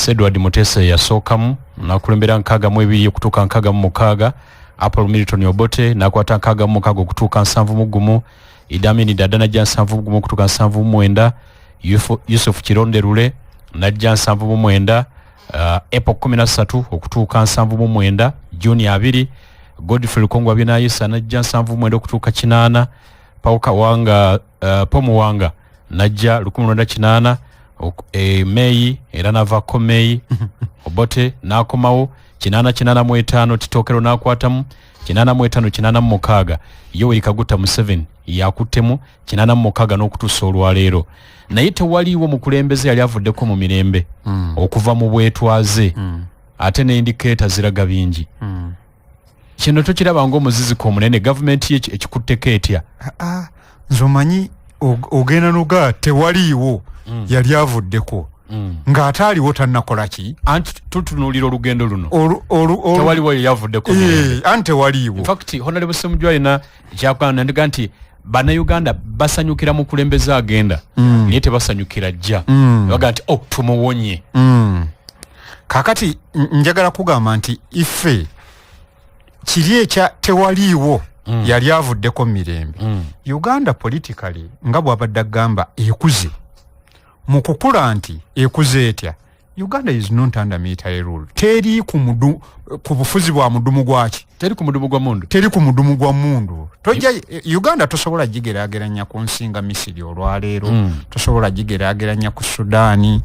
Edward Mutesa yasookamu n'akulembera 62 okutuuka 66. Apollo Milton Obote n'akwata 66 okutuuka 71. Idi Amin Dada n'ajja 71 okutuuka 79. Yusuf Kironderule n'ajja 79. April 13 okutuuka 79. Juni 2. Godfrey Kongwa Binayisa n'ajja 79 okutuuka 8. Pomu Wanga najja 1908 Mei era navako Mei Obote n'akomawo 885 Kitokero n'akwatamu 885 Yoweri Kaguta Museveni yakuttemu 886 n'okutuusa olwaleero. Naye tewaliiwo mukulembeze yali avuddeko mu mirembe okuva mu bwetwaze ate ne indicator ziraga bingi. Kino tokiraba ng'omuziziko omunene gavumenti ye ekikutteko etya? Nzomanyi ogenda noga tewaliiwo yali avuddeko ng'ate aliwo tannakola ki anti tutunuulira olugendo luno tewaliwo yavuddeko anti tewaliiwo. In fact Honorable Semujwa alina kyakwana ndiga nti bannayuganda basanyukira mu kulembeza agenda naye tebasanyukira jja baga nti tumuwonye. Kakati njagala kugamba nti ife kiri ekya tewaliiwo yali avuddeko mirembe. Uganda politically nga bw'abadde agamba ekuze mu kukula nti ekuze etya. Uganda is not under military rule. Teri ku bufuzi bwa mudumu gwaki. Teri ku mudumu gwa mundu. Teri ku mudumu gwa mundu. Tojja Uganda tosobola gigeraageranya ku nsinga Misiri olwaleero. Tosobola gigeraageranya ku Sudani.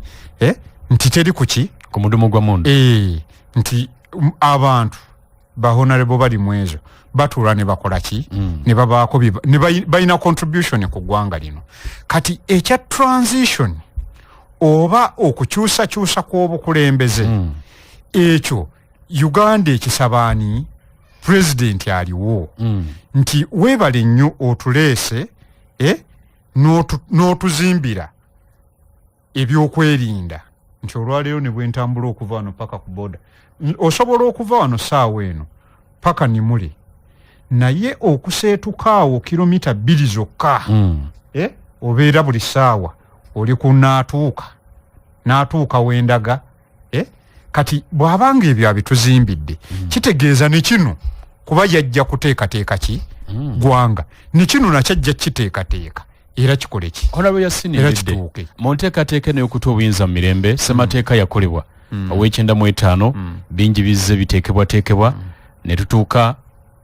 Nti teri kuki ku mudumu gwa mundu. Nti abantu bahonarebo bali mwezo batuula ne bakola ki ne babaako ne bayina contribution ku ggwanga lino. Kati ekya transition oba okukyusa kw'obukulembeze ekyo Uganda ekisabaani president aliwo nti weebale nnyo otuleese n'otuzimbira ebyokwerinda nti olwaleero ne bwentambula okuva wano paka ku boda osobola okuva wano saawa eno paka Nimule naye okuseetukaawo kilomita 2 zokka obeera buli saawa oli ku n'atuuka wendaga kati bw'abanga ebyo abituzimbidde kitegeeza ne kino kuba yajja kuteekateeka ki ggwanga ne kino nakyajja kiteekateeka era kikole ki era kituuke mu nteekateeka n'okuta obuyinza mu mirembe ssemateeka yakolebwa ow'e95 bingi bizze biteekebwateekebwa ne tutuuka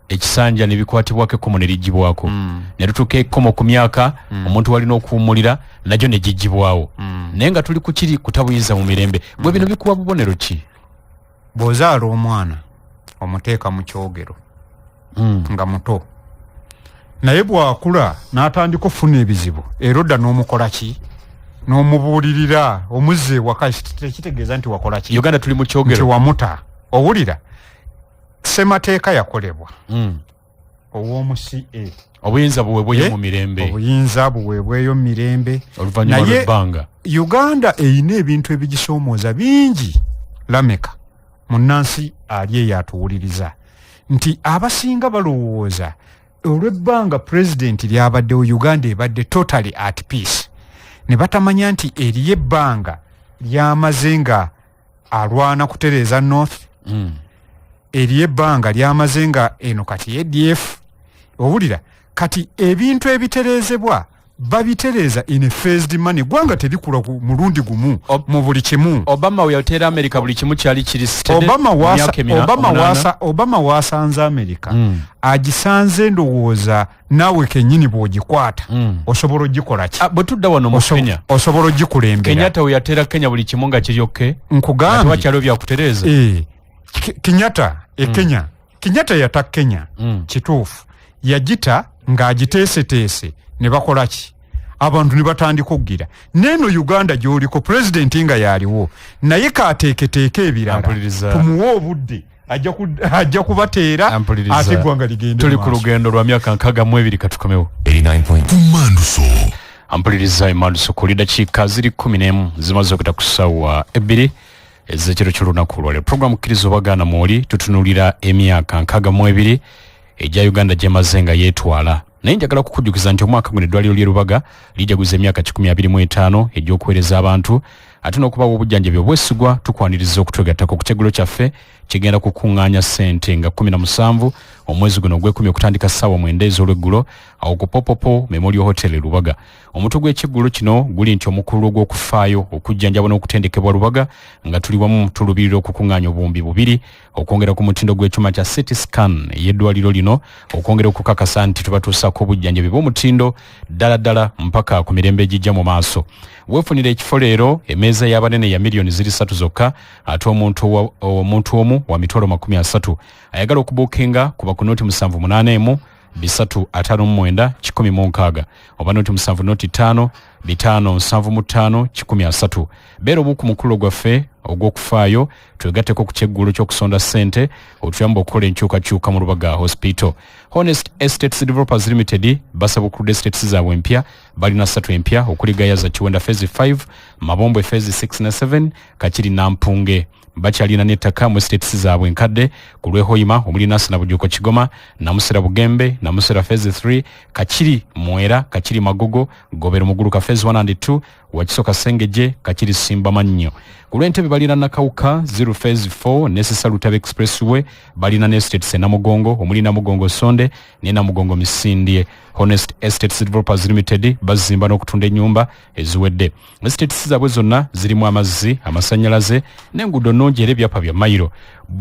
ekisanja ne bikwatibwako ekkomo ne liggibwako ne tutuuka ekkomo ku myaka omuntu walina okuwummulira najyo ne giggibwawo naye nga tuli ku kiri kutabuyinza mu mirembe bwe bino bikuwa bubonero ki? Bw'ozaala omwana omuteeka mu kyogero nga muto naye bw'akula n'atandika okufuna ebizibu era odda n'omukola ki n'omubuulirira omuzze ewaka tekitegeeza nti wakola ki. Uganda tuli mu kyogero nti wamuta owulira ssemateeka yakolebwa ow'omu CA obuyinza buweebweyo mu mirembe obuyinza buweebweyo mu mirembe oluvannyuma lw'ebbanga Uganda eyina ebintu ebigisoomooza bingi Lameka munnansi ali eyatuwuliriza nti abasinga balowooza olw'ebbanga pulezidenti lyabaddewo Uganda ebadde totally at peace ne batamanya nti eriyo ebbanga lyamaze nga alwana kutereeza North eriyo ebbanga lyamaze nga eno kati ADF owulira kati ebintu ebitereezebwa babitereeza in a phased manner gwanga tebikula ku mulundi gumu mu buli kimu. Obama we yotera America buli kimu kyali kiri steady. Obama wasanze America agisanze ndowooza nawe kenyini bw'ogikwata osobola ogikola ki bwe tudda wano mu Kenya osobola ogikulembera. Kenyatta we yatera Kenya buli kimu nga kiryokke nkugambye wakyaliwo byakutereeza Kenyatta Kenya Kenyatta yata Kenya kituufu yagita ng'agiteeseteese ne bakola ki abantu ne batandika okugira neno Uganda gy'oliko pulezidenti nga yaliwo naye kaateeketeeke ebirala tumuwa obudde ajja kubateera ate eggwanga ligende tuli ku lugendo lwa myaka 62 katukomewo 89.1 ampuliriza Manduso ku dakiika ziri 11 zimaze okuyita ku ssaawa 2 ez'ekiro ky'olunaku olwaleero pulogulaamu Kkiriza Oba Gaana mwoli tutunuulira emyaka 62 ejja Uganda gy'emaze nga yeetwala naye njagala kukujjukiza nti omwaka guno eddwaliro ly'e Lubaga lijaguza emyaka 125 egy'okuweereza abantu ate n'okubawa obujjanjabi obwesigwa tukwaniriza okutwegattako ku kyegulo kyaffe kigenda kukuŋŋaanya ssente nga 17 omwezi guno ogw'ekumi okutandika ssaawa 9 ez'olweggulo awo ku Popopo Memorial Hotel e Lubaga. Omutwe gw'ekiggulo kino guli nti omukulu ogw'okufaayo okujjanjaba n'okutendekebwa Lubaga nga tuli wamu tulubirira okukuŋŋaanya obuwumbi 2 okwongera ku mutindo gw'ekyuma kya CT scan y'eddwaliro lino okwongera okukakasa nti tubatuusako obujjanjabi bw'omutindo ddala mpaka ku mirembe egijja mu maaso. Weefunira ekifo leero emmeeza y'abanene ya miliyoni 3 zokka ate omuntu omu wa mitwalo 30 ayagala okubuukinga kuba ku noti 781 359 106 oba noti 7 noti 5 575 130 beera obuku mukulu gwaffe ogw'okufaayo twegatteko ku kyeggulo ky'okusonda ssente otuyamba okukola enkyukakyuka mu Lubaga Hospital. Honest Estates Developers Limited basaba okuluda estates zaabwe empya balina 3 empya okuli Gayaza Kiwenda Phase 5 Mabombo Phase 6 na 7 Kakiri Nampunge bakyalina n'ettaka mu estates zaabwe enkadde ku lw'ehoyima omuli Nasi na Bujuuko Kigoma Namusera Bugembe Namusera Phase 3 Kakiri Mwera Kakiri Magogo Gobero Muguluka Phase 1 and 2 Wakisoka Sengeje Kakiri Simba Mannyo ku lw'Entebbe balina Nakawuka 0 Phase 4 Nesesa Lutaba Expressway balina n'estates Namugongo omuli Namugongo Sonde ne Namugongo Misindye. Honest Estates Developers Limited bazimba n'okutunda ennyumba eziwedde. Estates zaabwe zonna zirimu amazzi amasannyalaze n'enguudo nnungi era ebyapa bya mayiro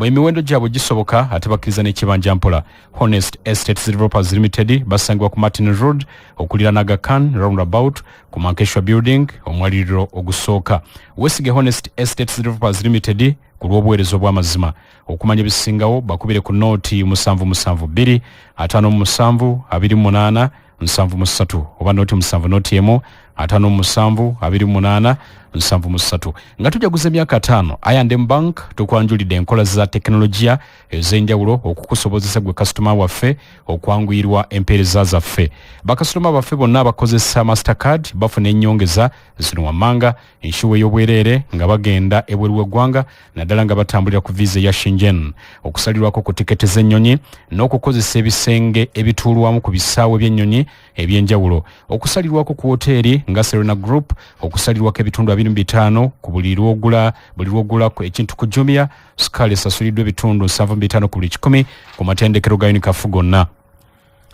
emiwendo gyabwe gisoboka ate bakkiriza n'ekibanja mpola. Honest Estates Developers Limited basangibwa ku Martin Road okulira Naga Khan roundabout ku Mankeshwa Building omwaliriro ogusooka. Wesige Honest Estates Developers Limited ku lw'obuweereza obw'amazima okumanya ebisingawo bakubire ku nooti 772 57 28 73 oba nooti 7 nooti emu 57 28 73 nga tujaguza emyaka 5 I&M Bank tukwanjulidde enkola za tekinologiya ez'enjawulo okukusobozesa gwe kasitoma waffe okwanguyirwa empeereza zaffe. Bakasitoma baffe bonna abakozesa Mastercard bafuna ennyongeza zino wammanga enshuwa ey'obwereere nga bagenda ebweru w'eggwanga naddala nga batambulira ku visa ya Shenzhen okusalirwako ku tiketi z'ennyonyi n'okukozesa ebisenge ebituulwamu ku bisaawe by'ennyonyi ebyenjawulo okusalirwako ku woteeri nga Serena Group okusalirwako ebitundu 25 ku buli lw'ogula ekintu ku Jumia Sukali esasuliddwa ebitundu 75 ku buli 100 ku matendekero ga Unikafu gonna.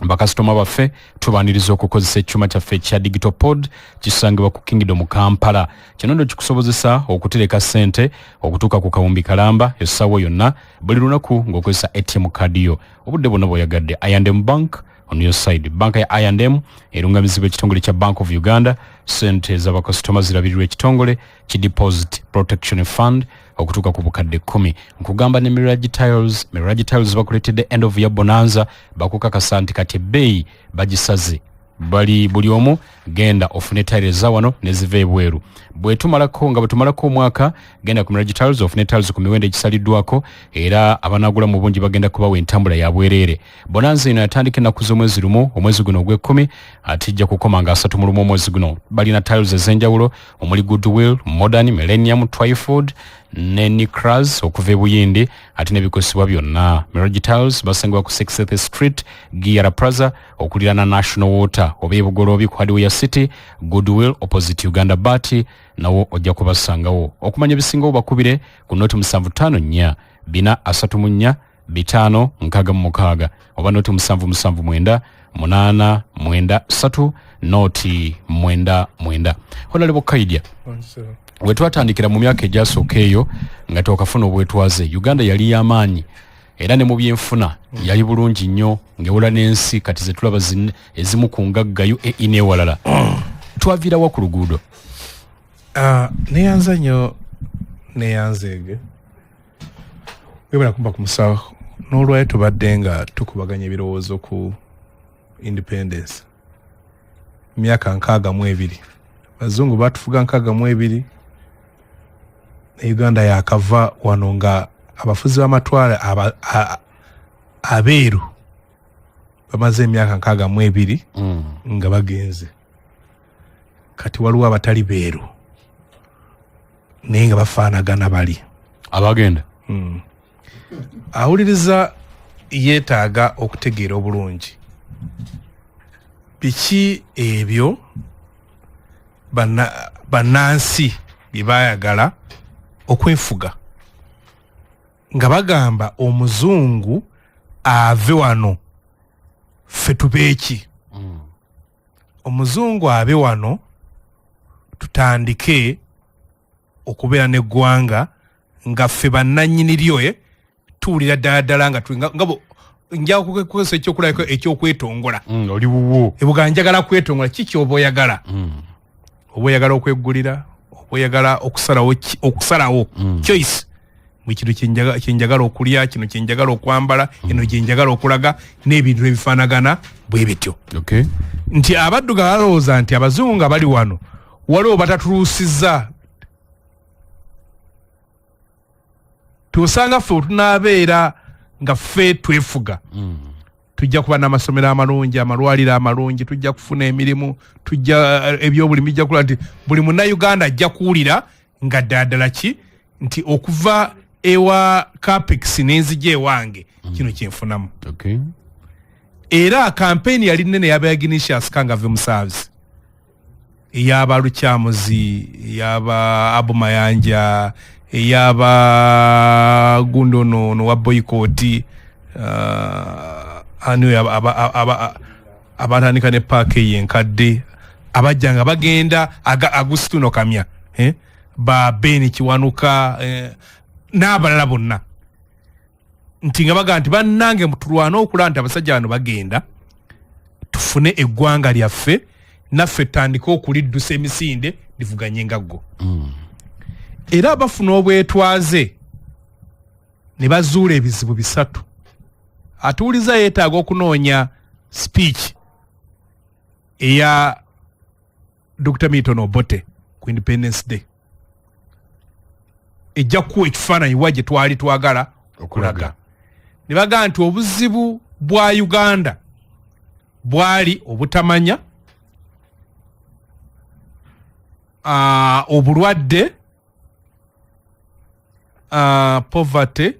Bakasitoma baffe tubaaniriza okukozesa ekyuma kyaffe ekya digital pod kisangibwa ku Kingdom Kampala. Kino ndo kikussobozesa okutereka ssente okutuuka ku kawumbi kalamba essaawa yonna buli lunaku ng'okozesa ATM card yo obudde bwonna bw'oyagadde. I&M Bank on your side. Banka ya I&M erungamizibwa ekitongole kya Bank of Uganda. Sente z'abakasitoma zirabirirwa ekitongole ki Deposit Protection Fund okutuuka ku bukadde 10. Nkugamba ne Mirage Tiles bakuletedde end of year bonanza bakukakasa nti kati ebbeeyi bagisaze bali buli omu genda ofune tiles za wano neziva ebweru. Bwetumalako nga bwetumalako omwaka genda ku Mirage Tiles ofune tiles ku miwendo ekisaliddwako era abanagula mu bungi bagenda kubawa entambula ya bwereere. Bonanza eno yatandika ennaku z'omwezi lumu omwezi guno ogw'ekkumi ate ijja kukoma nga 3 mu lumu omwezi guno. Balina tiles ez'enjawulo omuli Goodwill, Modern, Millennium, Twyford ne Kkiriza okuva e Buyindi ate n'ebikosebwa byonna. Mirage Tiles basangibwa ku 6th Street, Giara Plaza okuliraana National Water oba ebugoloobi ku Hardware City, Goodwill opposite Uganda Bati nawo ojja kubasangawo. Okumanya ebisingawo bakubire ku noti 754 434 566 oba noti 779 893 noti 99. Honorable Kaidya, wetwatandikira mu myaka egyasooka eyo nga twakafuna obwetwaze Uganda yali y'amaanyi era ne mu byenfuna yali bulungi nnyo ng'ewula n'ensi kati ze tulaba ezimu ku ngaggayo n'ewalala. Twaviira wa ku luguudo? Neyanza nnyo neyanzeege webala kumba ku musawo n'olwayo tubadde nga tukubaganya ebirowoozo ku independence myaka 62 bazungu batufuga 62 ne Uganda yakava wano nga abafuzi b'amatwale abeeru bamaze emyaka 62 nga bagenze kati waliwo abatali beeru naye nga bafaanagana bali abagenda awuliriza yeetaaga okutegeera obulungi biki ebyo bannansi bye baayagala okwefuga nga bagamba omuzungu ave wano ffe tubeeki omuzungu abe wano tutandike okubeera n'eggwanga nga ffe bannannyini lyo tuwulira ddala nga nja kukozesa ekyokulabako ekyokwetongola oli wuwo ebuga njagala kwetongola kiki oba oyagala oba oyagala okweggulira oba oyagala okusalawo choice mwekintu kyenjagala okulya kino kyenjagala okwambala eno gyenjagala okulaga n'ebintu ebifaanagana bwe bityo nti abadduga balowooza nti abazungu nga bali wano waliwo batatuluusizza tusanga ffe tunaabeera nga ffe twefuga tujja kuba n'amasomero amalungi amalwaliro amalungi tujja kufuna emirimu tujja ebyobulimi bijja kula nti buli munnayuganda ajja kuwulira nga ddala ki nti okuva ewa capex n'enzija ewange kino kyenfunamu era kampeyini yali nnene yaba Ignatius Kangave mu service eyaba Lukyamuzi eyaba Abumayanja eyaba Gundono wa boycott abatandika ne paaka yenkadde abajjanga bagenda Agustino Kamya ba Beni Kiwanuka n'abalala bonna nti nga baga nti bannange mutulwana okulaba nti abasajja bano bagenda tufune eggwanga lyaffe naffe tandika okuliddusa emisinde livuganye engaggo era bafuna obwetwaze ne bazuula ebizibu 3 atuuliza yeetaaga okunoonya speech eya Dr. Milton Obote ku Independence Day ejja kuwa ekifaananyi wa gye twali twagala okulaga ne bagaa nti obuzibu bwa Uganda bwali obutamanya obulwadde poverty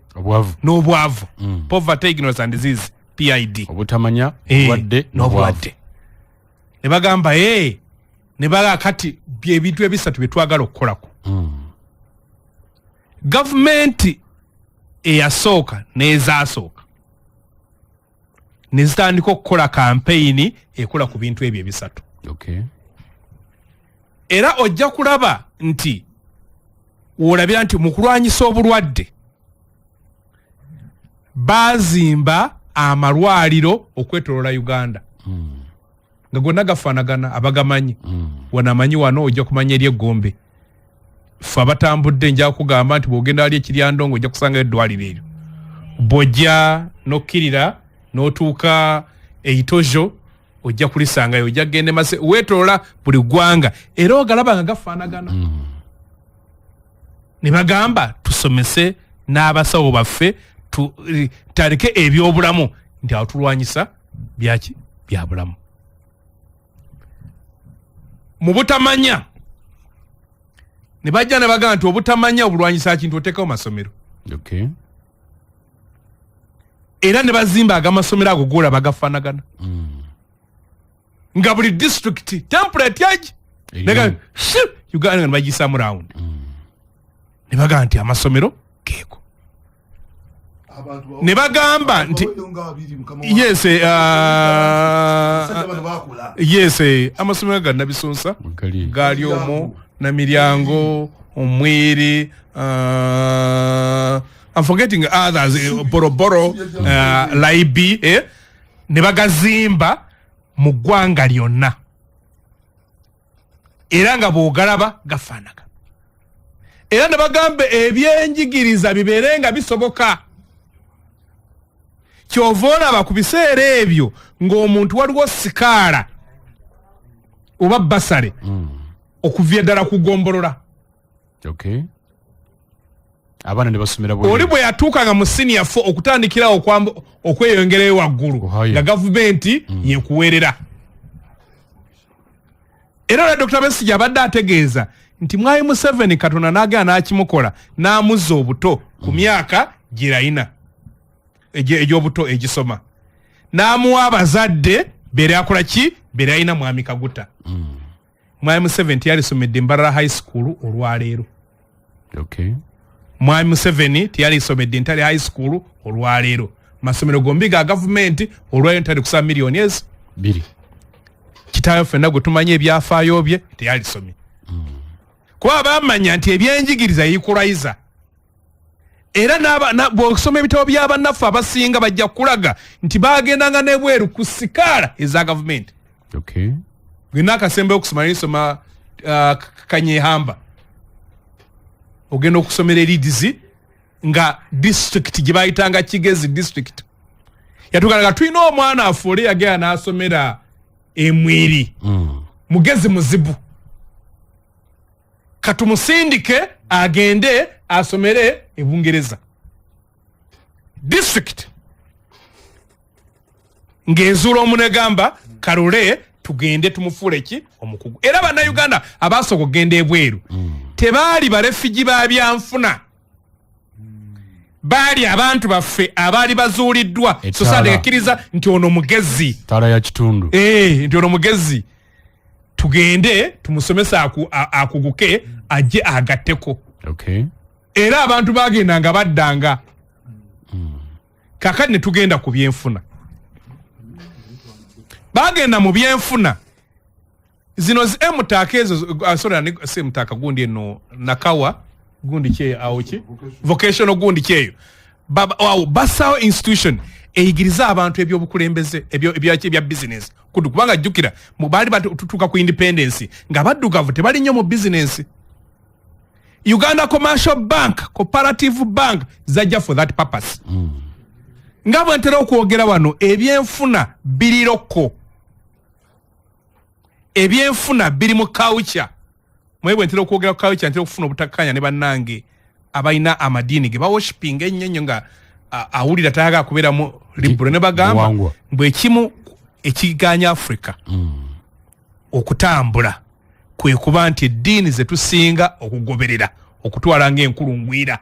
n'obwavu poverty ignorance and disease PID obutamanya obulwadde n'obwavu ne bagamba ne baga kati byebintu ebisatu bye twagala okukolako gavumenti eyasooka n'ezaasooka ne zitandika okukola kampeyini ekola ku bintu ebyo ebisatu era ojja kulaba nti olabira nti mu kulwanyisa obulwadde bazimba amalwaliro okwetoloola Uganda nga gonna gafaanagana abagamanyi wanamanyi wano ojja kumanya eri eggombe ffe abatambudde nja kugamba nti bw'ogenda wali ekiryandongo ojja kusanga eddwaliro eryo bw'ojja n'okkirira n'otuuka eitojo ojja kulisangayo ojja gende mase wetolola buli ggwanga era ogalaba nga gafaanagana ne bagamba tusomese n'abasawo baffe taleke ebyobulamu nti awo tulwanyisa byaki bya bulamu mu butamanya ne bajja ne bagamba nti obutamanya obulwanyisa kintu oteekawo masomero era ne bazimba agamasomero ago goola bagafaanagana nga buli district template yagi Uganda nga bagiyisaamu round ne bagamba nti amasomero geeko ne bagamba nti amasomero ga Nabisonsa gaali omwo Namiryango Omwiri I'm forgetting others Boroboro Laibi ne bagazimba mu ggwanga lyonna era nga bw'ogalaba gafaanaga era ne bagamba ebyenjigiriza bibeerenga bisoboka kyova olaba ku biseera ebyo ng'omuntu waliwo sikaala oba basale okuvya ddala kugombolola abaana ne basomera oli bwe yatuukanga mu senior 4 okutandikirawo okweyongerayo waggulu nga gavumenti yekuweerera era olwa Dr. Besigye abadde ategeeza nti Mwai Museveni Katonda n'agenda n'akimukola n'amuzza obuto ku myaka gy'erayina egy'obuto egisoma n'amuwa abazadde beere akola ki beere ayina Mwami Kaguta Mwai Museveni tiyalisomedde Mbarara High School olwaleero Mwami Museveni tiyalisomedde Ntale High School olwaleero masomero gombi ga gavumenti olwaleero ntali kusaba miliyoni 2 kitaawe ffenna gwe tumanye ebyafaayo bye teyalisomye kuba bamanya nti ebyenjigiriza yikulaiza era bw'osoma ebitabo by'abannaffe abasinga bajja kulaga nti bagendanga n'ebweru ku sikaala eza gavumenti gwena akasembe okusoma nisoma Kanyehamba ogenda okusomera Leeds nga district gye bayitanga Kigezi district yatugalaga tulina omwana afuule yagenda n'asomera Emwiri mugezi muzibu katumusindike agende asomere Ebungereza district ng'ezuula omunegamba kalule tugende tumufuule ki omukugu era bannayuganda abasooka okugenda ebweru tebaali barefugee ba byanfuna baali abantu baffe abaali bazuuliddwa society ekkiriza nti ono mugezi taala ya kitundu nti ono mugezi tugende tumusomesa akuguke ajje agatteko era abantu bagendanga baddanga kakati ne tugenda ku byenfuna bagenda mu byenfuna zino emutaaka ezo si mutaaka gundi eno Nakawa gundi kye awo ki vocational gundi kyeyo basawo institution eyigiriza abantu ebyobukulembeze ebya business kudu kubanga jjukira mu baali batutuuka ku independence nga baddugavu tebali nnyo mu business Uganda Commercial Bank Cooperative Bank zajja for that purpose nga bwe ntera okwogera wano ebyenfuna biriroko ebyenfuna biri mu culture mwebwe ntera okwogera ku culture ntera okufuna obutakkaanya ne bannange abalina amadiini ge baworshipinga ennyo nga awulira tayaga kubeeramu liburo ne bagamba bwe kimu ekiganya Africa okutambula kwe kuba nti eddiini ze tusinga okugoberera okutwala ng'enkulungwira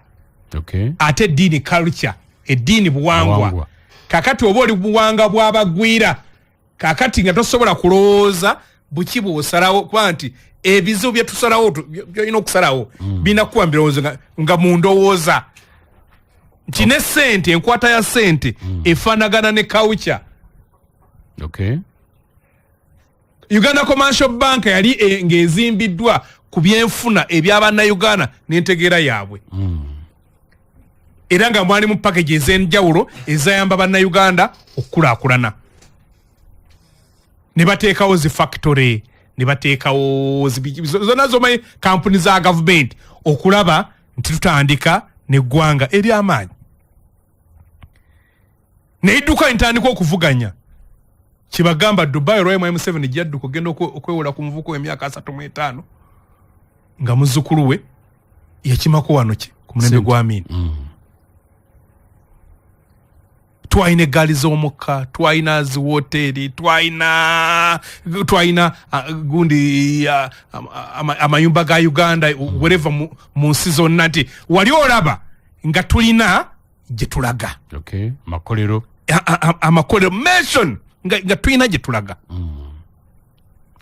ate eddiini culture eddiini buwangwa kakati oba oli buwanga bw'abagwira kakati nga tosobola kulowooza buki bw'osalawo kuba nti ebizibu bye tusalawo byolina okusalawo binakuwa mbirowoozo nga mu ndowooza nti ne ssente enkwata ya ssente efaanagana ne culture Uganda Commercial Bank yali ng'ezimbiddwa ku byenfuna eby'abannayuganda n'entegeera yaabwe era nga mwali mu package ez'enjawulo ezayamba bannayuganda okukulaakulana ne bateekawo zi factory ne bateekawo zonna zomanyi kampuni za gavumenti okulaba nti tutandika n'eggwanga ery'amaanyi n'edduka ntandika okuvuganya kibagamba Dubai Royal M7 jaddu kugenda okwewola ku muvuko emyaka 35 nga muzukulu we yakimako wano ki ku mulembe gwa Amin. Twaina egaali z'omukka, twaina ziwoteri, twaina gundi amayumba ga Uganda wherever mu nsi zonna nti wali olaba nga tulina gye tulaga. Okay, makolero. Amakolero mention nga tulina gye tulaga.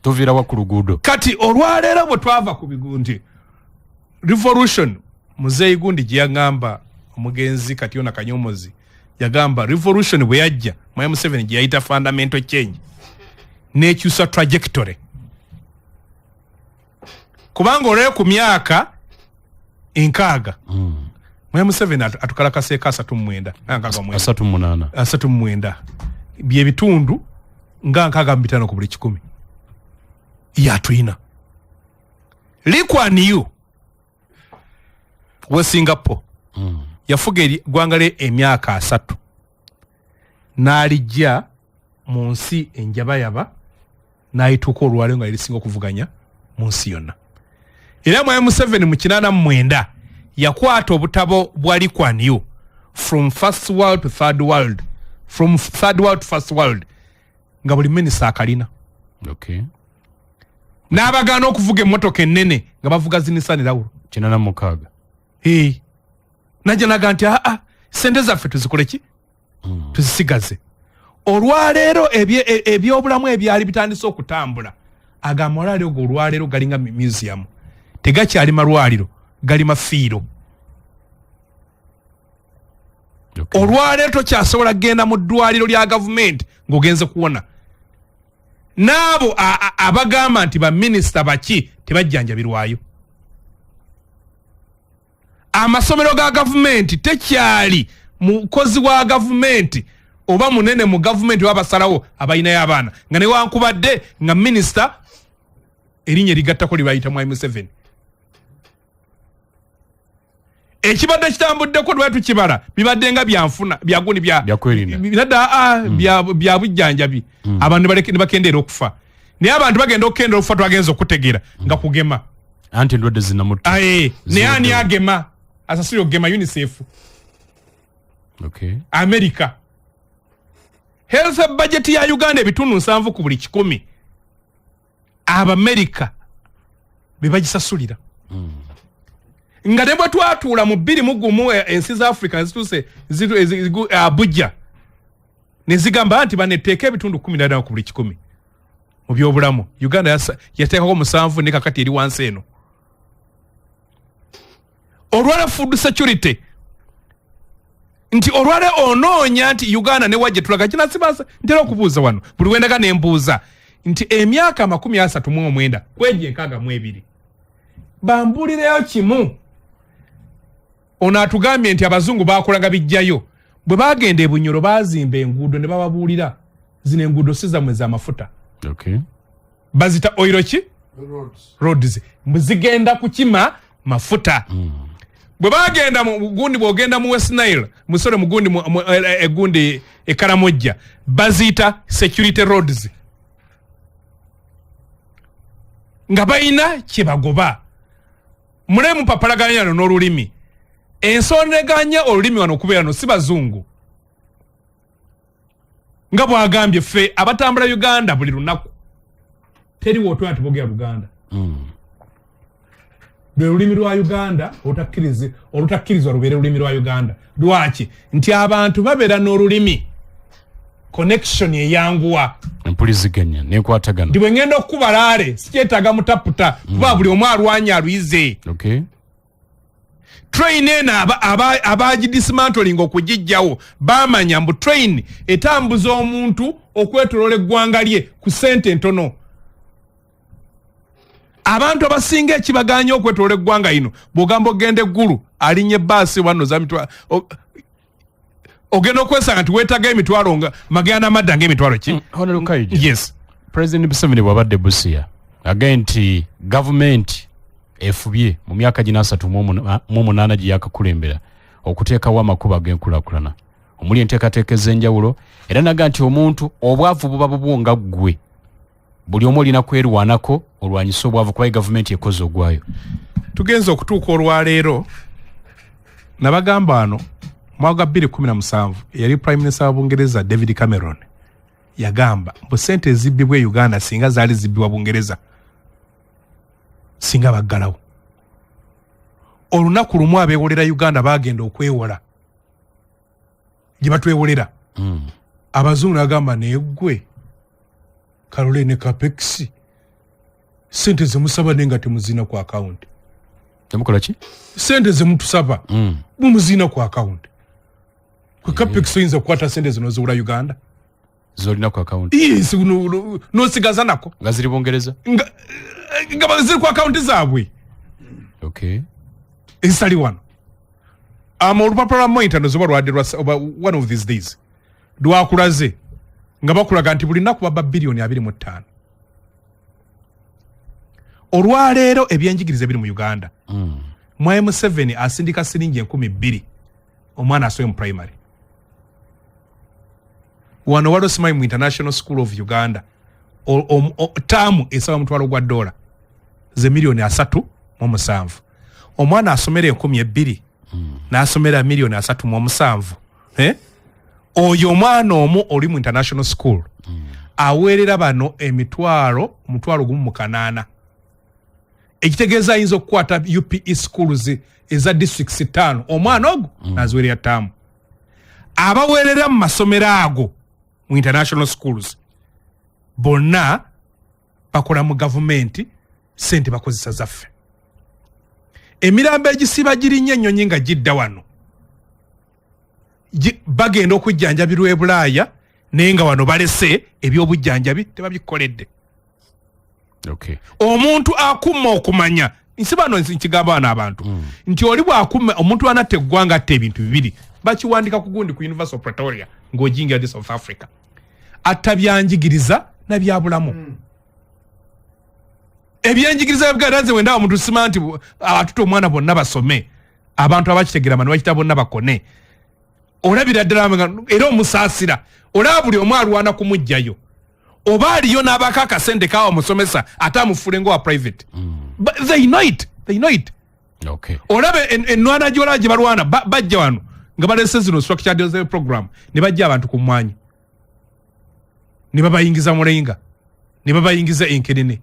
Tovira wa ku luguudo. Kati olwaleero bwe twava ku bigundi revolution muzeeyi gundi gye yagamba omugenzi Kationa Kanyomozi yagamba revolution bwe yajja mu M7 gye yayita fundamental change n'ekyusa trajectory kubanga olw'eyo ku myaka 6 mu M7 atukalakaseeko 39 bye bitundu nga 65 ku buli 100 yatuyina likwaniyo we Singapore yafuga ggwanga lye emyaka 3 n'alijja mu nsi enjabayaba n'ayituuka olwaleero nga lirisinga okuvuganya mu nsi yonna. Era mu M7 mu 89 yakwata obutabo bwa likwaniyo from first world to third world, from third world to first world nga buli minisita akalina. Okay. N'abagaana okuvuga emmotoka ennene nga bavuga zinisani lawulo 96. Najja naga nti sente zaffe tuzikole ki? Tuzisigaze. Olwaleero ebyobulamu ebyali bitandise okutambula agamba olwaleero go olwaleero galinga museum tegakyali malwaliro gali mafiiro. Okay. Olwaleero tokyasobola kugenda mu ddwaliro lya gavumenti ng'ogenze kuwona. N'abo abagamba nti baminisita baki tebajjanjabirwayo. Amasomero ga gavumenti tekyali mukozi wa gavumenti oba munene mu gavumenti wabasalawo abayinayo abaana nga ne wankubadde nga minisita erinnya ligattako libayita mu M7. Ekibadde kitambuddeko lwe tukibala bibadde nga byanfuna byagundi bya bujjanjabi abantu ne bakendeera okufa naye abantu bagenda okukendeera okufa twagenza okutegeera nga kugema anti ndwadde zinamutta naye ani agema asasiri okugema UNICEF. Okay. America health budget ya Uganda ebitundu 7 ku buli 100 America bebagisasulira. Nga ne bwe twatuula mu 2 ensi za Africa nezituse Abuja ne zigamba nti baneteeka ebitundu 10 ku buli 100 mu byobulamu. Uganda yateekako 7 ne kakati eri wansi eno. Olwala food security nti olwale onoonya nti Uganda ne wajje tulaga kina sibasa ntera okubuuza wano buli wendaga nembuuza nti emyaka 39 kweje 62 bambulireyo kimu ono atugambye nti abazungu bakolaga bijjayo bwe bagenda ebunyoro bazimba enguudo ne bababuulira zino enguudo si zammwe z'amafuta. Okay. Bazita oil ki? Roads. Muzigenda kukima mafuta. Bwe bagenda mu gundi bwogenda mu West Nile musore mu gundi egundi Karamojja bazita security roads. Nga bayina kibagoba mulemu papalaganya n'olulimi ensoneganya olulimi wano kubeera no si bazungu nga bwagambye ffe abatambula Uganda buli lunaku teri wotwa tubogera Luganda. Lulimi lwa Uganda olutakkirizwa lubeere lulimi lwa Uganda. Lwaki? Nti abantu babeera n'olulimi connection eyanguwa empuliziganya nekwatagana ndi bwe ngenda okukubalaale sikyetaaga mutaputa kuba buli omu alwanya aluyize. Okay. Train ena abagidismantling okugijjawo bamanya mbu train etambuza omuntu okwetolola eggwanga lye ku sente ntono. Abantu abasinga ekibaganya okwetolola eggwanga lino bw'ogamba ogenda eggulu alinnya ebbaasi wano za mitwalo ogenda okwesanga nti weetaga emitwalo nga magenda amadda ng'emitwalo ki? Honorable Kaiji. Yes. President Museveni bw'abadde Busia agaye nti gavumenti efubye mu myaka gina 38 gye yakakulembera okuteekawo amakubo ag'enkulaakulana omuli enteekateeka ez'enjawulo era naga nti omuntu obwavu buba bubwo nga ggwe buli omu olina kwerwanako olwanyisa obwavu kuba gavumenti ekoze ogwayo. Tugenza okutuuka olwaleero nabagamba ano mwaka 2017 yali Prime Minister wa Bungereza David Cameron yagamba mbu sente ezibbibwa e Uganda singa zaali zibbibwa Bungereza singa baggalawo. Olunaku lumu abeewolera Uganda bagenda okwewola gye batwewolera. Abazungu nagamba neggwe Caroline ne Capex sente zemusaba nenga temuzina ku account. Temukola ki? Sente zemutusaba mumuzina ku account. Ku Capex oyinza kukwata sente zino ziwula Uganda zolina ku account. Yes, no sigaza nako nga ziri Bungereza nga ziri ku account zaabwe. Okay. Isali wano olupapula lwa internet zoba lwadde one of these days lwakulaze nga bakulaga nti buli nnaku baba bilioni 25. Olwaleero ebyenjigiriza biri mu Uganda. Mwai M7 asindika siringi 2,000 omwana asoye mu primary. Wano waliwo simanyi mu International School of Uganda taamu esaba mutwalo gwa $3 ze milioni 3.7. Omwana asomera 2,000 n'asomera $3.7. Oyo omwana omu oli mu International School aweerera bano omutwalo gumu mu 8. Ekitegeeza ayinza okukwata UPE schools eza districts 5 omwana ogu n'aziweerera taamu. Abaweerera mu masomero ago mu international schools bonna bakola mu gavumenti, sente bakozesa zaffe. Emirambo egisiba girinnye ennyonyi nga gidda wano bagenda okujjanjabirwa e Bulaaya naye nga wano balese ebyobujjanjabi tebabikoledde. Okay. Omuntu akuma okumanya nsibano nkigamba bano abantu nti oli bwakuma omuntu anatte eggwanga atte ebintu bibiri bakiwandika ku gundi ku University of Pretoria ng'ojingira di South Africa atabyanjigiriza na byabulamu. Ebyenjigiriza byaganze wenda omuntu sima nti abatuto omwana bonna basome abantu abakitegera manu bakita bonna bakone olabira ddala era omusaasira olaba buli omu alwana kumujjayo oba aliyo n'abaka akasente kawa omusomesa ate amufule nga wa private. But they know it. Okay. Olaba ennwana gy'olaba gye balwana bajja wano nga balese zino structured development program ne bajja abantu ku mwanya ne babayingiza mulenga ne babayingiza enkerene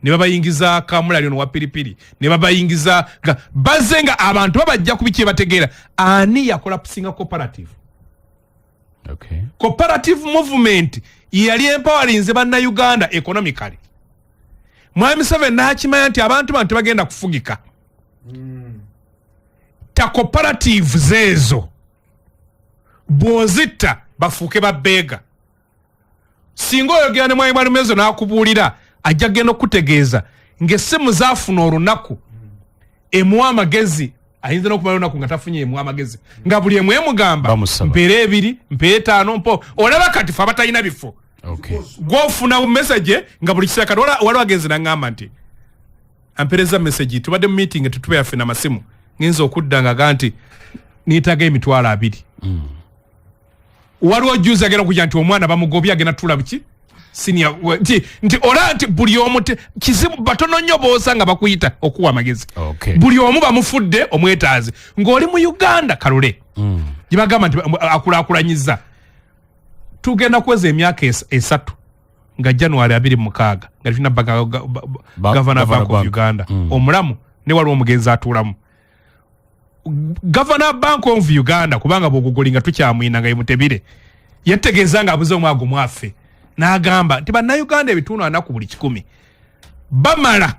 ne babayingiza kamulali ono wa piripiri ne babayingiza bazenga abantu babajja kubiki bategeera ani yakola kusinga cooperative. Okay. Cooperative movement yali empowering banna Uganda economically. Mwami 7 n'akimanya nti abantu bagenda kufugika. Ta cooperative zezo bwozita bafuuke babbeega. Singa oyogera ne mwami Malumezo n'akubuulira ajja genda okutegeeza ng'essimu zaafuna olunaku emuwa amagezi ayinza n'okumala olunaku nga tafunye emuwa amagezi nga buli emu emugamba mpeera 2 mpeera 5 mpo olaba kati fe abatalina bifo. Okay. Gwofuna message nga buli kiseera kati waliwo agenzi n'aŋŋamba nti ampereza message tubadde mu meeting tetubeera ffe n'amasimu ngenza okudda nga nti niitaga emitwalo 2. Waliwo juzi agenda okujja nti omwana bamugobye agenda tula buki senior nti ola nti buli omu kizibu batono nnyo boosa nga bakuyita okuwa amagezi. Okay. Buli omu bamufudde omwetaazi ng'oli mu Uganda kalule gye bagamba nti akulaakulanyiza. Tugenda kweza emyaka 3 nga January 26 nga tulina Governor Bank of Uganda omulamu ne waliwo omugenzi atuulamu. Governor Bank of Uganda kubanga bwogugolinga tukyamwina nga yemutebire yategeeza nga abuze omwago mwaffe n'agamba nti bannayuganda ebitundu 4 ku buli 100